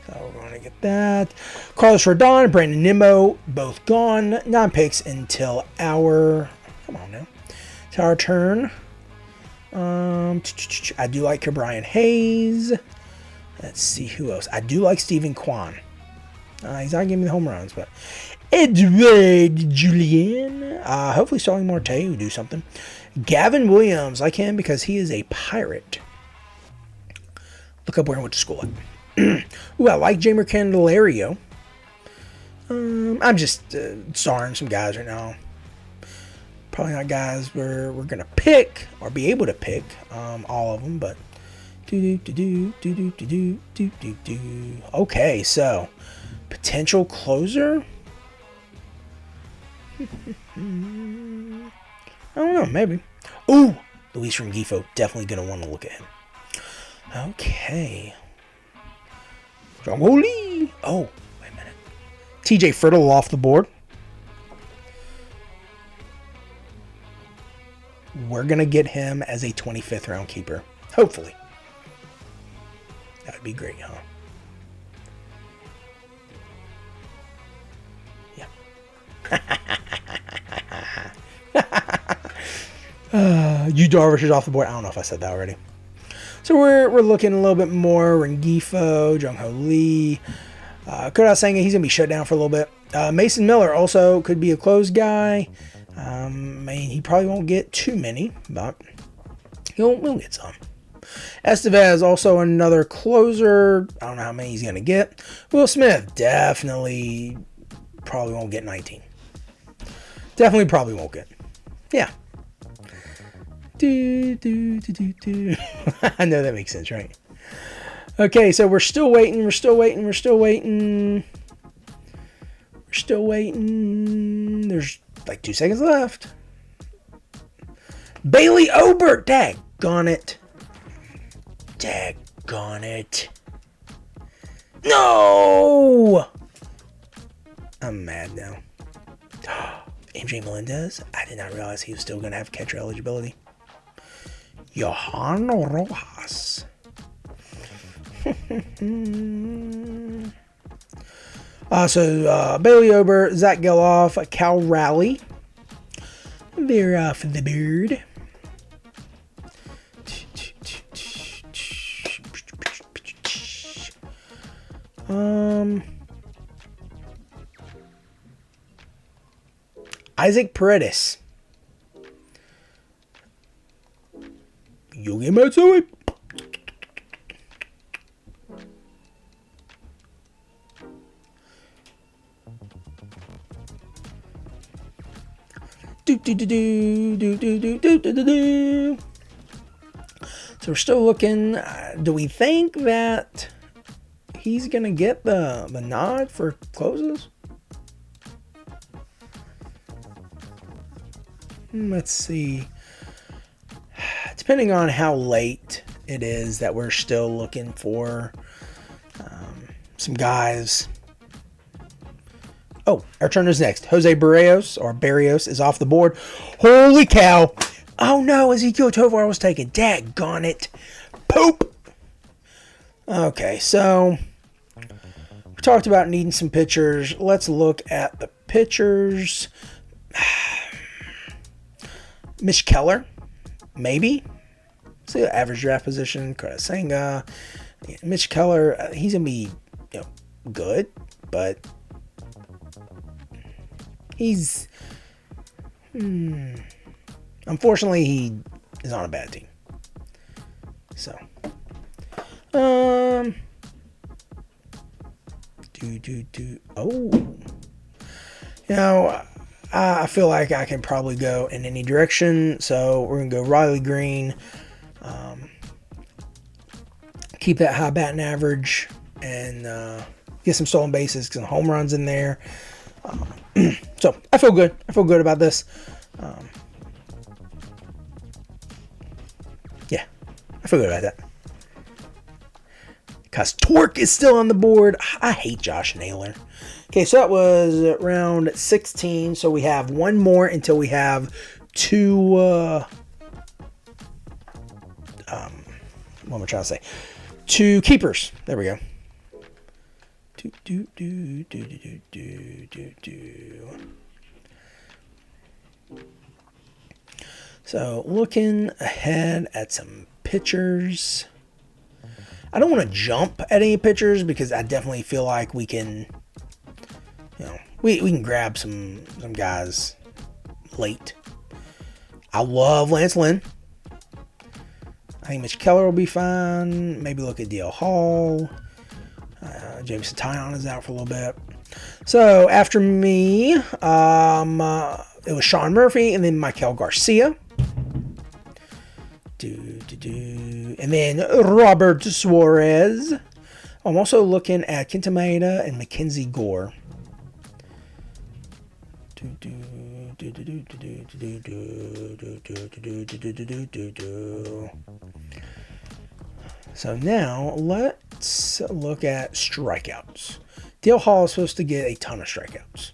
So we're going to get that. Carlos Rodon, Brandon Nimmo, both gone. 9 picks until our... Come on now. It's our turn. I do like Brian Hayes. Let's see who else. I do like Stephen Kwan. He's not giving me the home runs, but... Edward Julien. Hopefully Starling Marte will do something. Gavin Williams, like him because he is a Pirate. Look up where I went to school at. Ooh, I like Jamer Candelario. I'm just starring some guys right now. Probably not guys we're going to pick or be able to pick all of them, but okay, so potential closer. I don't know, maybe. Ooh, Luis Rengifo. Definitely going to want to look at him. Okay. Lee. Oh, wait a minute. TJ Friddle off the board. We're going to get him as a 25th round keeper. Hopefully. That would be great, huh? Yeah. Yu Darvish is off the board. I don't know if I said that already. So we're looking a little bit more. Rengifo, Jung-Ho Lee. Kodai Senga, he's going to be shut down for a little bit. Mason Miller also could be a closed guy. I mean, he probably won't get too many, but he'll get some. Estevez, also another closer. I don't know how many he's going to get. Will Smith, definitely probably won't get 19. Definitely probably won't get. Yeah. I know that makes sense, right? Okay, so we're still waiting. There's like 2 seconds left. Bailey Obert. Daggone it. No! I'm mad now. MJ Melendez. I did not realize he was still going to have catcher eligibility. Johan Rojas. Bailey Ober, Zach Geloff, Cal Raleigh. They're off the beard. Isaac Paredes. Yogi Matsui. So we're still looking. Do we think that he's going to get the nod for closes? Let's see. Depending on how late it is that we're still looking for some guys. Oh, our turn is next. Jose Barrios is off the board. Holy cow. Oh no, Ezekiel Tovar was taken. Daggone it. Poop. Okay, so we talked about needing some pitchers. Let's look at the pitchers. Mitch Keller, maybe. See the average draft position. Kodai Senga. Mitch Keller, he's going to be good, but he's... Unfortunately, he is on a bad team. So. Oh. I feel like I can probably go in any direction. So we're going to go Riley Green. Keep that high batting average and get some stolen bases, some home runs in there. So I feel good. I feel good about this. Yeah, I feel good about that. Because Torque is still on the board. I hate Josh Naylor. Okay, so that was round 16. So we have one more until we have two. What am I trying to say? Two keepers. There we go. So looking ahead at some pitchers. I don't want to jump at any pitchers because I definitely feel like we can, we can grab some guys late. I love Lance Lynn. I think Mitch Keller will be fine. Maybe look at DL Hall. James Taillon is out for a little bit. So after me, it was Sean Murphy and then Michael Garcia. And then Robert Suarez. I'm also looking at Kenta Maeda and Mackenzie Gore. So now let let's look at strikeouts. Dale Hall is supposed to get a ton of strikeouts.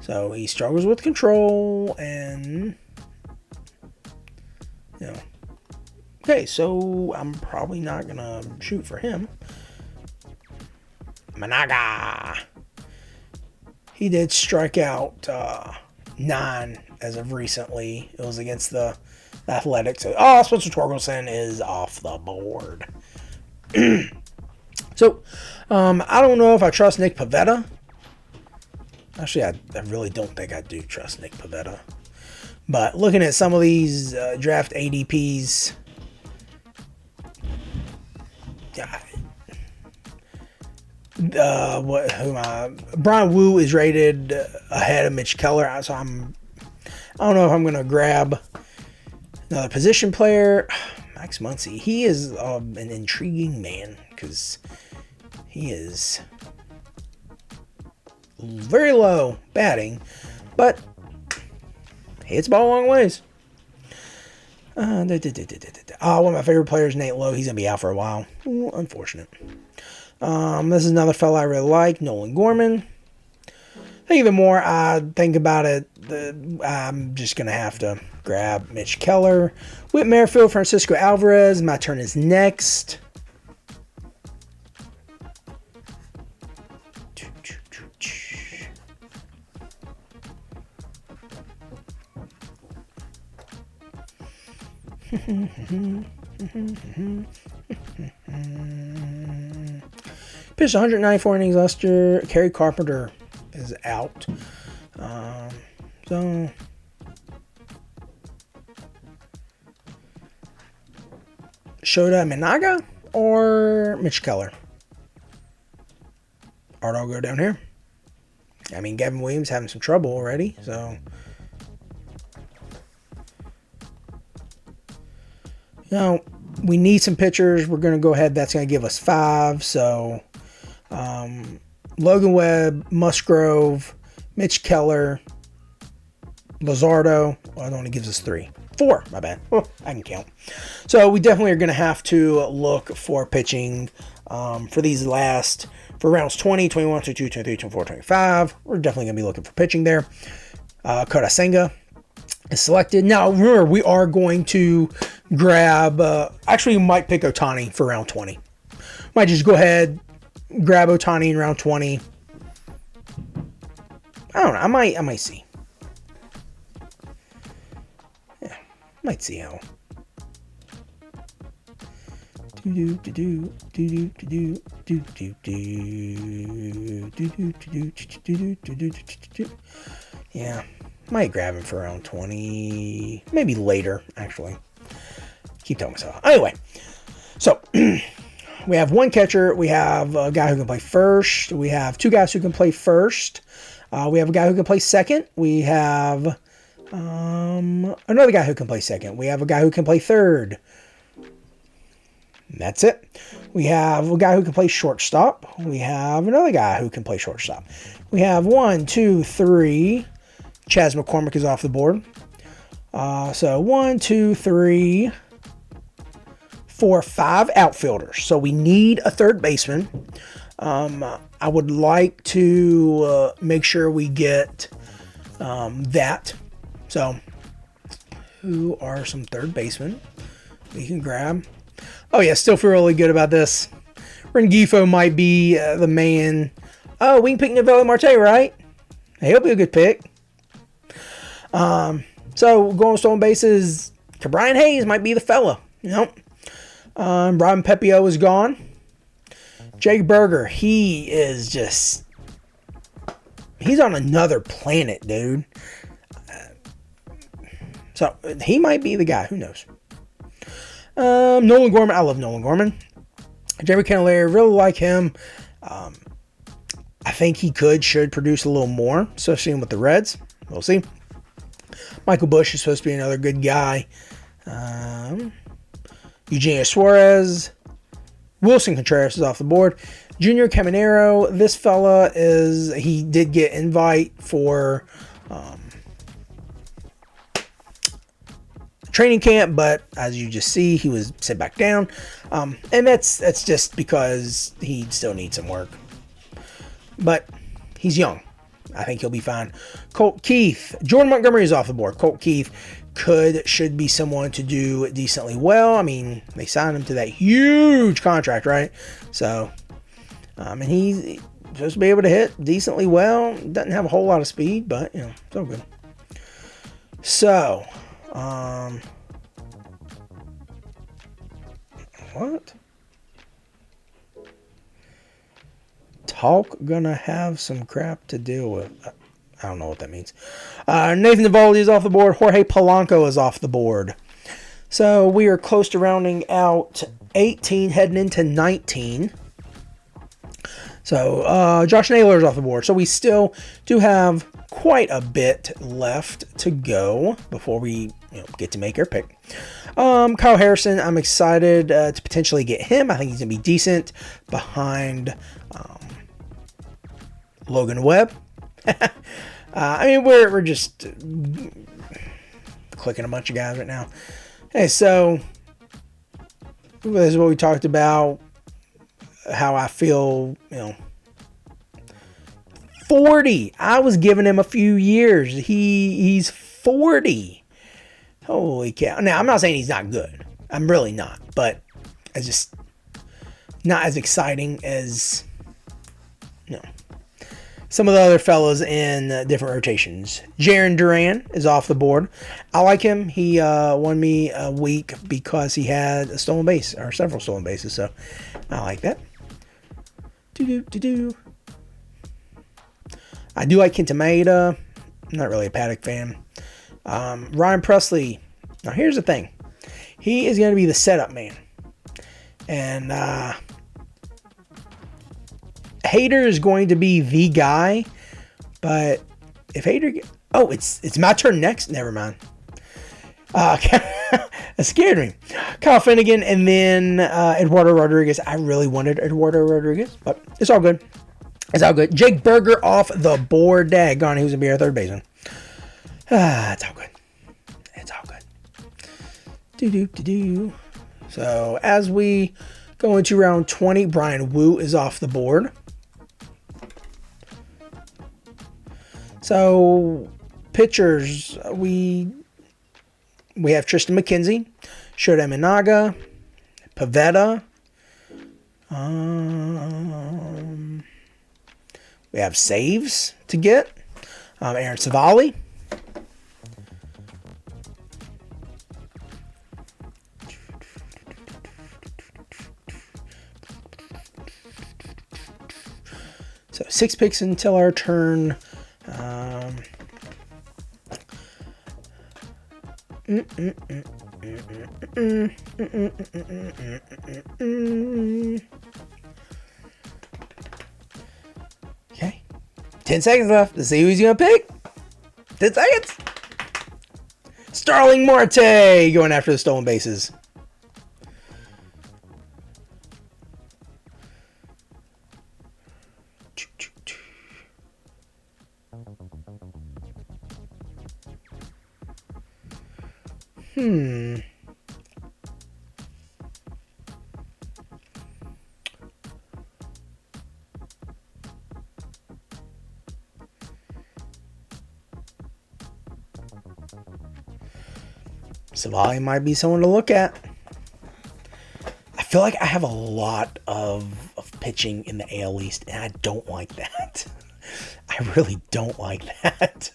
So he struggles with control and, you know. Okay, so I'm probably not going to shoot for him. Managa. He did strike out 9 as of recently. It was against the Athletics. Oh, Spencer Torkelson is off the board. So, I don't know if I trust Nick Pivetta. Actually, I really don't think I do trust Nick Pivetta. But looking at some of these draft ADPs, Brian Wu is rated ahead of Mitch Keller, so I don't know if I'm going to grab another position player. Max Muncy, he is an intriguing man because he is very low batting, but he hits the ball a long ways. One of my favorite players, Nate Lowe, he's going to be out for a while. Ooh, unfortunate. This is another fella I really like, Nolan Gorman. I think the more I think about it, I'm just going to have to grab Mitch Keller. Whit Merrifield, Francisco Alvarez. My turn is next. Pitched 194 innings last year. Kerry Carpenter is out. So Shota Minaga or Mitch Keller? Art, I'll go down here. I mean, Gavin Williams having some trouble already, so. Now, we need some pitchers. We're going to go ahead. That's going to give us 5. So, Logan Webb, Musgrove, Mitch Keller, Luzardo. Well, it only gives us 3. 4, my bad. Oh, I can count. So, we definitely are going to have to look for pitching for these for rounds 20, 21, 22, 23, 24, 25. We're definitely going to be looking for pitching there. Kota Senga is selected. Now, remember, we are going to grab, actually, we might pick Ohtani for round 20. Might just go ahead, grab Ohtani in round 20. I don't know. I might see. Yeah, might see how. Yeah, might grab him for around 20, maybe later, actually. Keep telling myself. Anyway, so we have one catcher. We have a guy who can play first. We have 2 guys who can play first. We have a guy who can play second. We have another guy who can play second. We have a guy who can play third. And that's it. We have a guy who can play shortstop. We have another guy who can play shortstop. We have 1, 2, 3. Chas McCormick is off the board. So 1, 2, 3, 4, 5 outfielders. So we need a third baseman. I would like to make sure we get that. So who are some third basemen we can grab? Oh yeah, still feel really good about this. Rengifo might be the man. Oh, we can pick Novelli Marte, right? He'll be a good pick. So going stolen bases, Brian Hayes might be the fella. You know, Robin Pepio is gone. Jake Berger, he's on another planet, dude. So he might be the guy. Who knows? Nolan Gorman, I love Nolan Gorman. Jeremy Candelario, really like him. I think he should produce a little more, especially with the Reds. We'll see. Michael Bush is supposed to be another good guy. Eugenio Suarez. Wilson Contreras is off the board. Junior Caminero, this fella he did get invite for training camp, but as you just see, he was sit back down. And that's just because he still needs some work. But he's young. I think he'll be fine. Colt Keith. Jordan Montgomery is off the board. Colt Keith should be someone to do decently well. I mean, they signed him to that huge contract, right? So, and he's supposed to be able to hit decently well. Doesn't have a whole lot of speed, but, you know, it's all good. So, what? Talk gonna have some crap to deal with. I don't know what that means. Nathan Eovaldi is off the board. Jorge Polanco is off the board. So we are close to rounding out 18, heading into 19. So Josh Naylor is off the board. So we still do have quite a bit left to go before we get to make our pick. Kyle Harrison, I'm excited to potentially get him. I think he's going to be decent behind Logan Webb. I mean, we're just clicking a bunch of guys right now. Hey, so this is what we talked about. How I feel, 40. I was giving him a few years. He's 40. Holy cow! Now I'm not saying he's not good. I'm really not, but it's just not as exciting as some of the other fellas in different rotations. Jarren Duran is off the board. I like him. He won me a week because he had a stolen base, or several stolen bases, so I like that. I do like Kenta Maeda. I'm not really a Paddock fan. Ryan Presley. Now, here's the thing. He is going to be the setup man. And Hader is going to be the guy, but if Hader... Oh, it's my turn next? Never mind. That scared me. Kyle Finnegan and then Eduardo Rodriguez. I really wanted Eduardo Rodriguez, but it's all good. It's all good. Jake Berger off the board. Daggone, he was going to be our third baseman. It's all good. It's all good. So as we go into round 20, Brian Wu is off the board. So pitchers, we have Tristan McKenzie, Shota Imanaga, Pavetta. We have saves to get. Aaron Savali. So 6 picks until our turn. Okay. 10 seconds left to see who he's going to pick. 10 seconds. Starling Marte going after the stolen bases. Savali might be someone to look at. I feel like I have a lot of pitching in the AL East, and I don't like that. I really don't like that.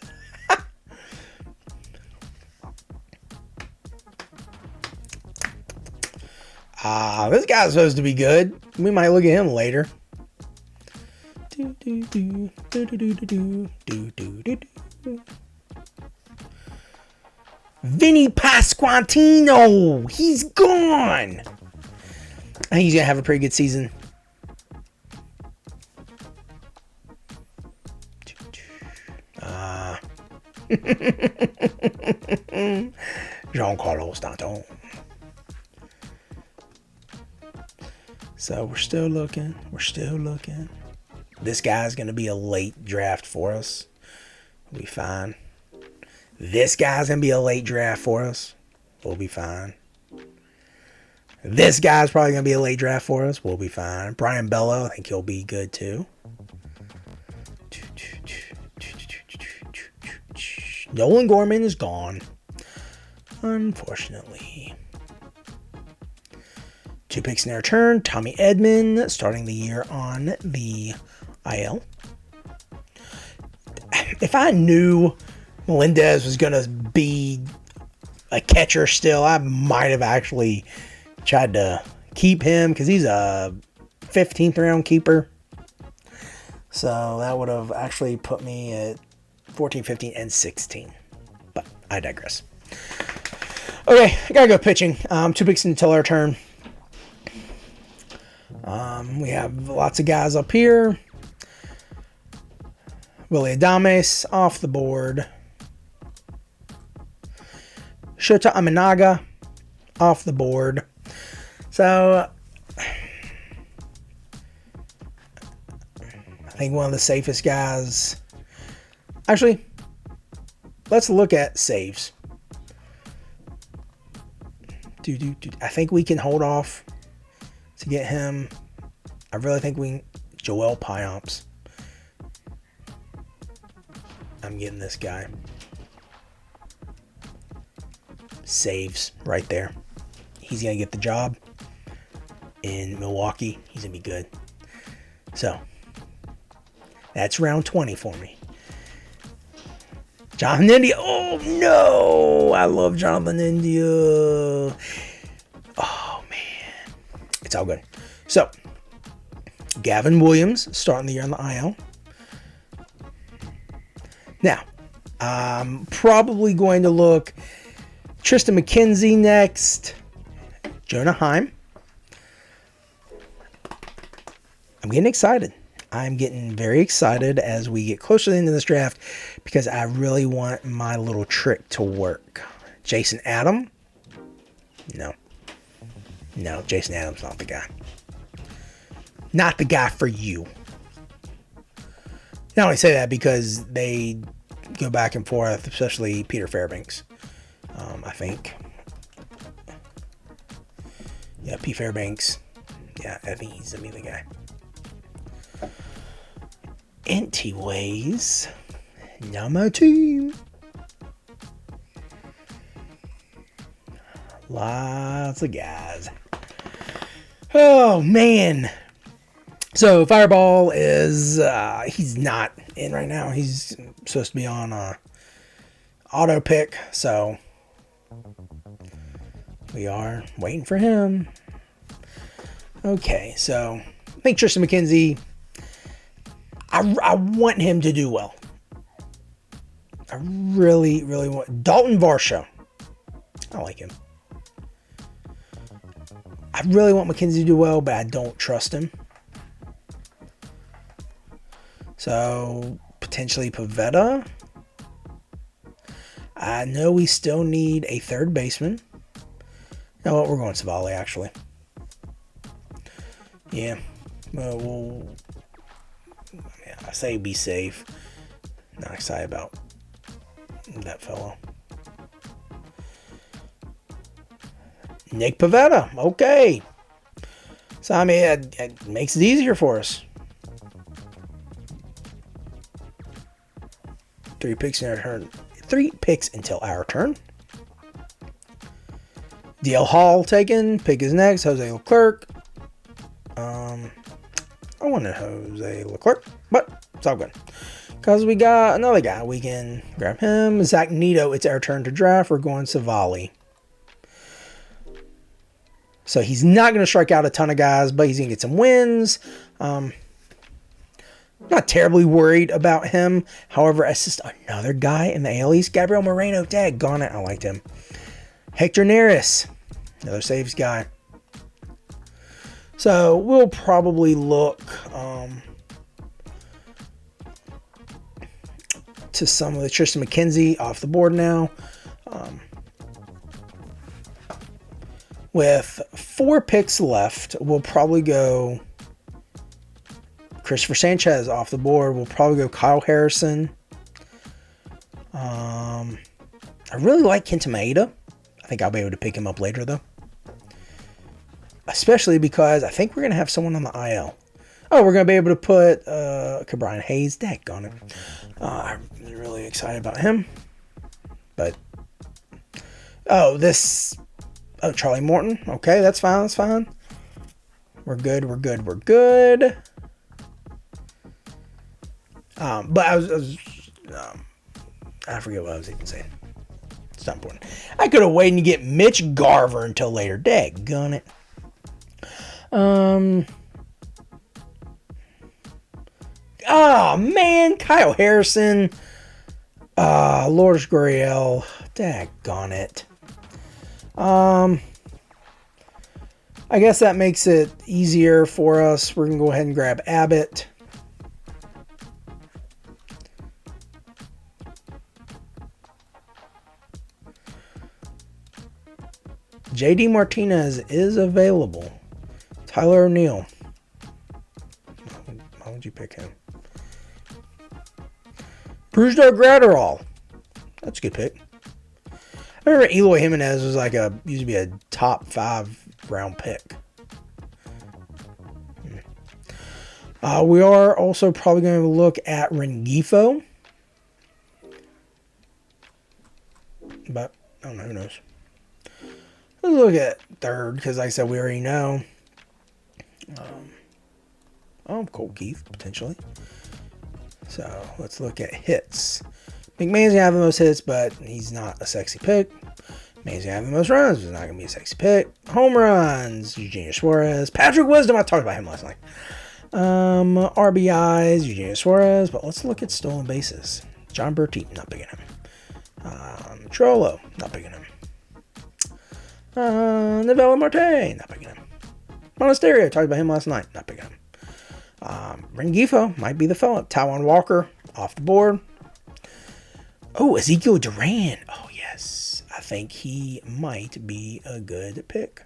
This guy's supposed to be good. We might look at him later. Vinny Pasquantino. He's gone. I think he's going to have a pretty good season. Giancarlo Stanton. So we're still looking. This guy's going to be a late draft for us. We'll be fine. This guy's going to be a late draft for us. We'll be fine. This guy's probably going to be a late draft for us. We'll be fine. Brian Bello, I think he'll be good too. Nolan Gorman is gone, unfortunately. 2 picks in their turn. Tommy Edman starting the year on the IL. If I knew Melendez was going to be a catcher still, I might have actually tried to keep him because he's a 15th round keeper. So that would have actually put me at 14, 15, and 16. But I digress. Okay, I gotta go pitching. 2 picks until our turn. We have lots of guys up here. Willie Adames off the board. Shota Aminaga off the board. So I think one of the safest guys. Actually, let's look at saves. I think we can hold off to get him. I really think we... Joel Payamps. I'm getting this guy. Saves right there. He's going to get the job in Milwaukee. He's going to be good. So, that's round 20 for me. Jonathan India. Oh, no. I love Jonathan India. Oh, man. It's all good. So, Gavin Williams starting the year on the IL. Now, I'm probably going to look Tristan McKenzie next. Jonah Heim. I'm getting excited. I'm getting very excited as we get closer to the end of this draft because I really want my little trick to work. Jason Adam? No. No, Jason Adams not the guy. Not the guy for you. I only say that because they go back and forth, especially Peter Fairbanks. I think. Yeah, P. Fairbanks. Yeah, I think he's going to be the guy. Anyways, now my team. Lots of guys. Oh, man. So, Fireball is, he's not in right now. He's supposed to be on auto pick, so we are waiting for him. Okay, so I think Tristan McKenzie, I want him to do well. I really, really want. Dalton Varsho. I like him. I really want McKenzie to do well, but I don't trust him. So, potentially Pavetta. I know we still need a third baseman. You know what? We're going Savali, actually. Yeah. Well, I say be safe. Not excited about that fellow. Nick Pavetta. Okay. So, I mean, it makes it easier for us. 3 picks in our turn. 3 picks until our turn. DL Hall taken. Pick is next. Jose Leclerc. I wanted Jose Leclerc, but it's all good. Because we got another guy. We can grab him. Zach Neto. It's our turn to draft. We're going Savali. So he's not going to strike out a ton of guys, but he's going to get some wins. Not terribly worried about him. However, it's just another guy in the AL East. Gabriel Moreno, daggone it, I liked him. Hector Neris, another saves guy. So we'll probably look to some of the Tristan McKenzie off the board now. With 4 picks left, we'll probably go Christopher Sanchez off the board. We'll probably go Kyle Harrison. I really like Kenta Maeda. I think I'll be able to pick him up later, though. Especially because I think we're going to have someone on the IL. Oh, we're going to be able to put Cabrian Hayes' deck on it. I'm really excited about him. But, oh, Charlie Morton. Okay, that's fine, that's fine. We're good. But I forget what I was even saying. It's not important. I could have waited to get Mitch Garver until later. Daggone it. Oh, man. Kyle Harrison. Lourdes Gurriel. Daggone it. I guess that makes it easier for us. We're going to go ahead and grab Abbott. JD Martinez is available. Tyler O'Neill. Why would you pick him? Brusdar Gratterall. That's a good pick. I remember Eloy Jimenez was used to be a top 5 round pick. We are also probably going to look at Rengifo. But, I don't know, who knows. Let's look at third, because like I said, we already know. Cole Keith, potentially. So, let's look at hits. McMahon's going to have the most hits, but he's not a sexy pick. McMahon's going to have the most runs, but he's not going to be a sexy pick. Home runs, Eugenio Suarez. Patrick Wisdom, I talked about him last night. RBIs, Eugenio Suarez, but let's look at stolen bases. John Berti, not picking him. Trollo, not picking him. Novella Marte, not picking him. Monasterio, talked about him last night, not picking him. Rengifo might be the fella. Taiwan Walker, off the board. Oh, Ezekiel Duran. Oh, yes. I think he might be a good pick.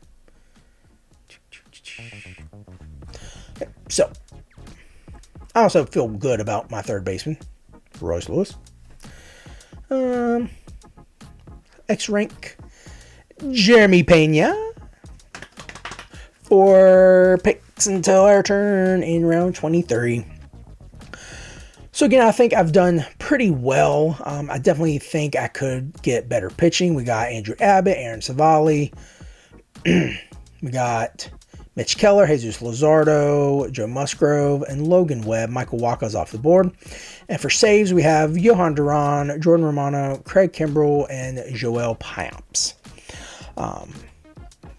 Okay, so, I also feel good about my third baseman, Royce Lewis. X-Rank, Jeremy Pena. 4 picks until our turn in round 23. So again, I think I've done pretty well. I definitely think I could get better pitching. We got Andrew Abbott, Aaron Savali. We got Mitch Keller, Jesus Luzardo, Joe Musgrove, and Logan Webb. Michael Waka's off the board. And for saves, we have Johan Duran, Jordan Romano, Craig Kimbrell, and Joel Payamps.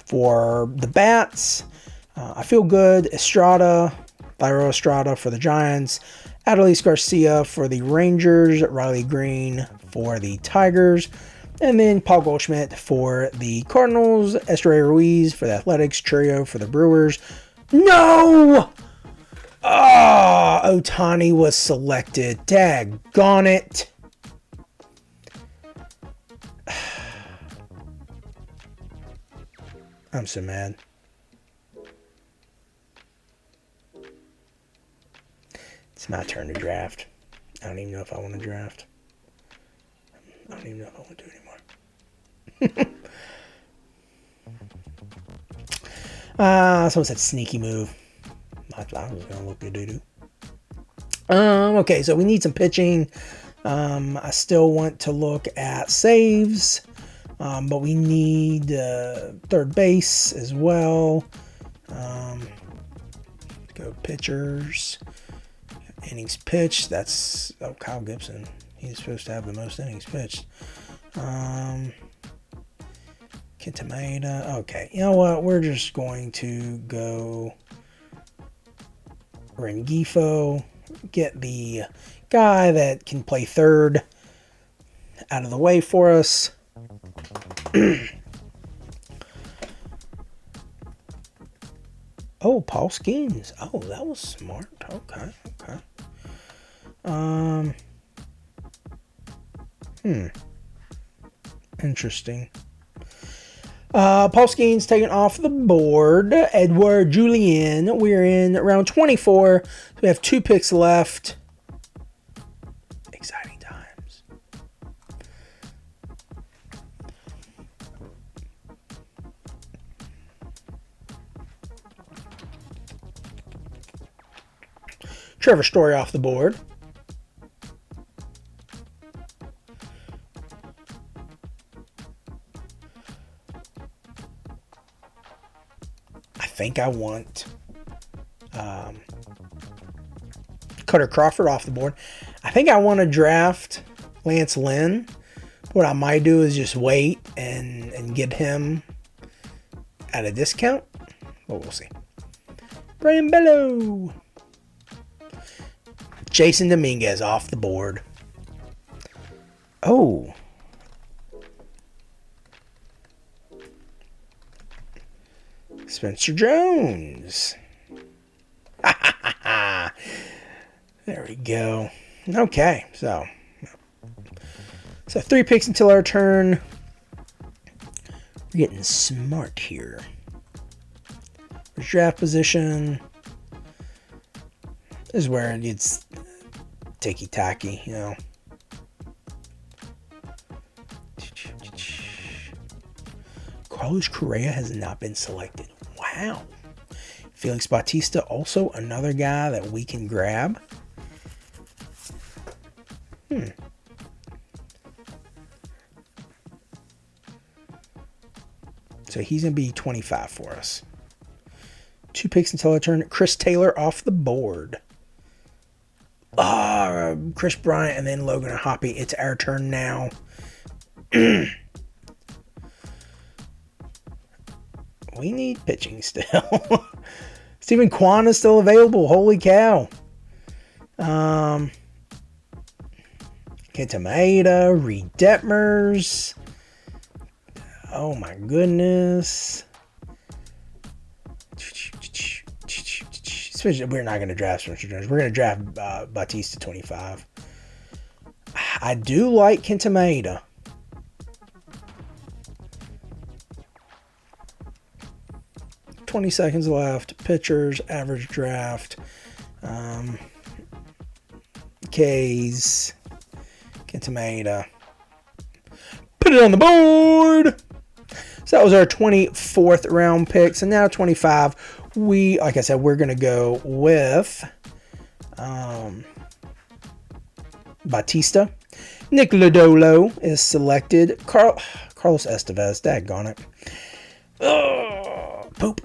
For the bats, I feel good. Thairo Estrada for the Giants. Adolis Garcia for the Rangers. Riley Green for the Tigers. And then Paul Goldschmidt for the Cardinals. Estrella Ruiz for the Athletics. Churio for the Brewers. No! Ohtani was selected. Daggone it. I'm so mad. It's my turn to draft. I don't even know if I want to draft. I don't even know if I want to do it anymore. Someone said sneaky move. I was going to look good doo-doo. Okay, so we need some pitching. I still want to look at saves. But we need third base as well. Go pitchers. Innings pitched. That's Kyle Gibson. He's supposed to have the most innings pitched. Kintameda. Okay, you know what? We're just going to go Rengifo. Get the guy that can play third out of the way for us. Oh, Paul Skeens. Oh, that was smart. Okay. Interesting. Paul Skeens taken off the board. Edouard Julien. We're in round 24. So we have 2 picks left. Exciting times. Trevor Story off the board. I think I want Cutter Crawford off the board. I think I want to draft Lance Lynn. What I might do is just wait and get him at a discount. But we'll see. Brian Bello. Jason Dominguez off the board. Oh. Spencer Jones. There we go. Okay, so 3 picks until our turn. We're getting smart here. Draft position. This is where it gets ticky-tacky, you know. Carlos Correa has not been selected. Wow. Felix Bautista, also another guy that we can grab. So he's going to be 25 for us. 2 picks until our turn. Chris Taylor off the board. Chris Bryant and then Logan Hoppy. It's our turn now. We need pitching still. Stephen Kwan is still available. Holy cow. Kenta Maeda, Reed Detmers. Oh my goodness. We're not going to draft Spencer Jones. We're going to draft Bautista 25. I do like Kenta Maeda. $20 seconds left. Pitchers, average draft. K's. Kenta Maeda. Put it on the board. So that was our 24th round pick. So now 25. Like I said, we're going to go with Bautista. Nick Lodolo is selected. Carlos Estevez. Daggone it. Poop.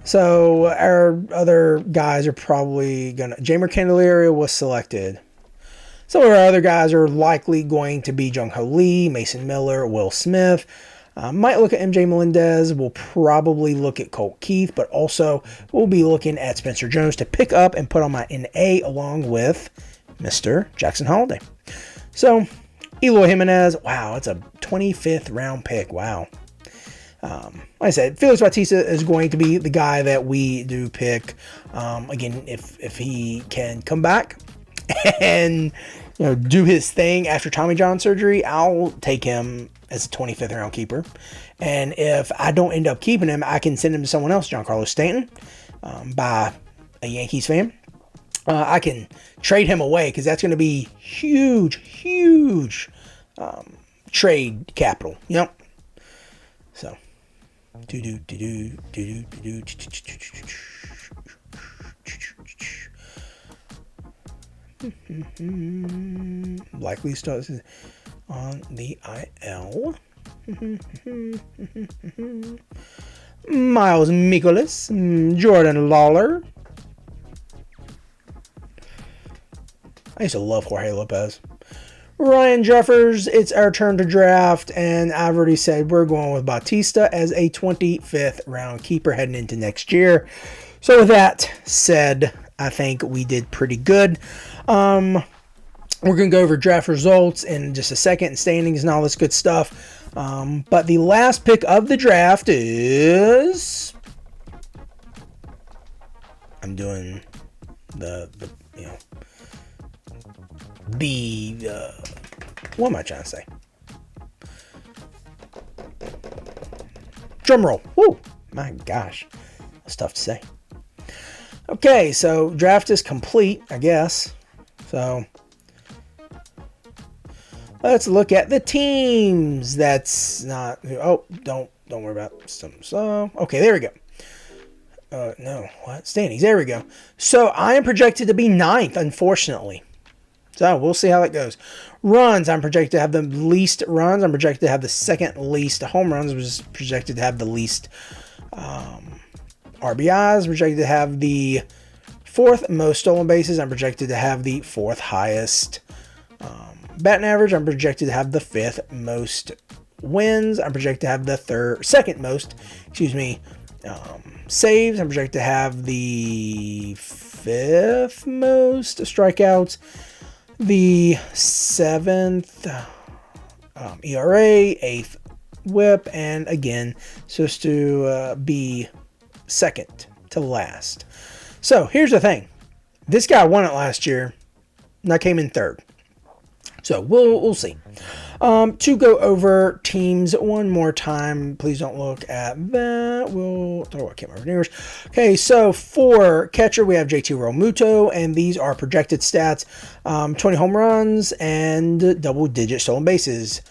So our other guys are probably going to... Jamer Candelario was selected. Some of our other guys are likely going to be Jung Ho Lee, Mason Miller, Will Smith. Might look at MJ Melendez. We'll probably look at Colt Keith, but also we'll be looking at Spencer Jones to pick up and put on my NA along with Mr. Jackson Holiday. So, Eloy Jimenez. Wow, it's a 25th round pick. Wow. Like I said, Felix Bautista is going to be the guy that we do pick. Again, if he can come back and do his thing after Tommy John surgery, I'll take him as a 25th round keeper. And if I don't end up keeping him, I can send him to someone else, Giancarlo Stanton, by a Yankees fan. I can trade him away because that's going to be huge trade capital. Yep. So, likely starts on the IL. Miles Mikolas, Jordan Lawler. I used to love Jorge Lopez. Ryan Jeffers, it's our turn to draft, and I've already said we're going with Bautista as a 25th round keeper heading into next year. So with that said, I think we did pretty good. We're going to go over draft results in just a second, and standings and all this good stuff. But the last pick of the draft is... I'm doing what am I trying to say? Drum roll. Woo! My gosh. That's tough to say. Okay, so draft is complete, I guess. So let's look at the teams. That's not... Oh, don't worry about some. So, okay, there we go. No, what? Standings. There we go. So I am projected to be ninth, unfortunately. So we'll see how that goes. Runs, I'm projected to have the least runs. I'm projected to have the second least home runs. I was projected to have the least RBIs. I'm projected to have the fourth most stolen bases. I'm projected to have the fourth highest batting average. I'm projected to have the fifth most wins. I'm projected to have the second most, saves. I'm projected to have the fifth most strikeouts, the seventh ERA, eighth WHIP, and again, supposed to be second to last. So here's the thing: this guy won it last year, and I came in third. So we'll see. To go over teams one more time, please don't look at that. We'll talk about camera nears. Okay, so for catcher, we have JT Realmuto, and these are projected stats: 20 home runs and double-digit stolen bases.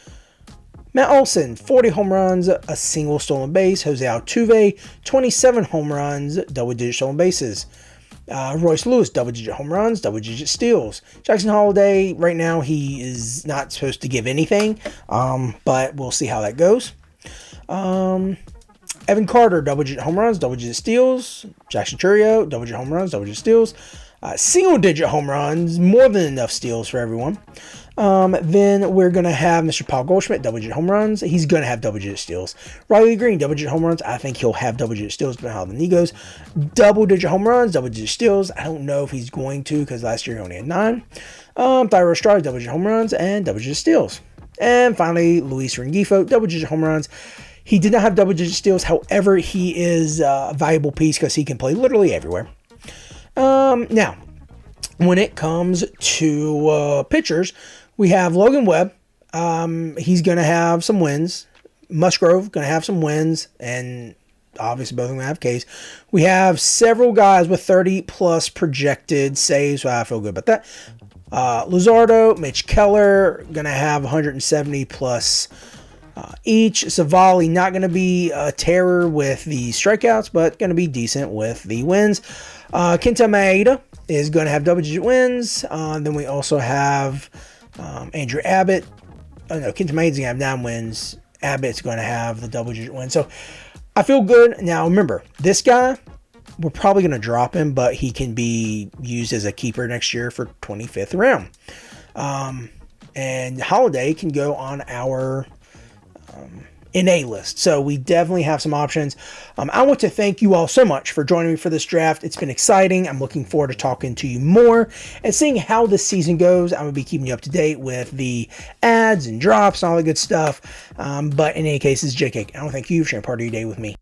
Matt Olson, 40 home runs, a single stolen base. Jose Altuve, 27 home runs, double-digit stolen bases. Royce Lewis, double-digit home runs, double-digit steals. Jackson Holiday, right now, he is not supposed to give anything, but we'll see how that goes. Evan Carter, double-digit home runs, double-digit steals. Jackson Chourio, double-digit home runs, double-digit steals. Single-digit home runs, more than enough steals for everyone. Then we're going to have Mr. Paul Goldschmidt, double-digit home runs. He's going to have double-digit steals. Riley Green, double-digit home runs. I think he'll have double-digit steals, depending on how the knee goes. Double-digit home runs, double-digit steals. I don't know if he's going to, because last year he only had 9. Thairo Estrada, double-digit home runs, and double-digit steals. And finally, Luis Rengifo, double-digit home runs. He did not have double-digit steals. However, he is a valuable piece because he can play literally everywhere. Now, when it comes to pitchers, we have Logan Webb. He's going to have some wins. Musgrove going to have some wins, and obviously both of them have Ks. We have several guys with 30-plus projected saves, so I feel good about that. Luzardo, Mitch Keller, going to have 170-plus each. Savali, not going to be a terror with the strikeouts, but going to be decent with the wins. Kenta Maeda is going to have double-digit wins. Then we also have Andrew Abbott. Kenta Maeda's going to have 9 wins. Abbott's going to have the double-digit wins. So I feel good. Now, remember, this guy, we're probably going to drop him, but he can be used as a keeper next year for 25th round. And Holiday can go on our NA list. So we definitely have some options. I want to thank you all so much for joining me for this draft. It's been exciting. I'm looking forward to talking to you more and seeing how this season goes. I'm going to be keeping you up to date with the ads and drops and all the good stuff. But in any case, this is JK. I want to thank you for sharing part of your day with me.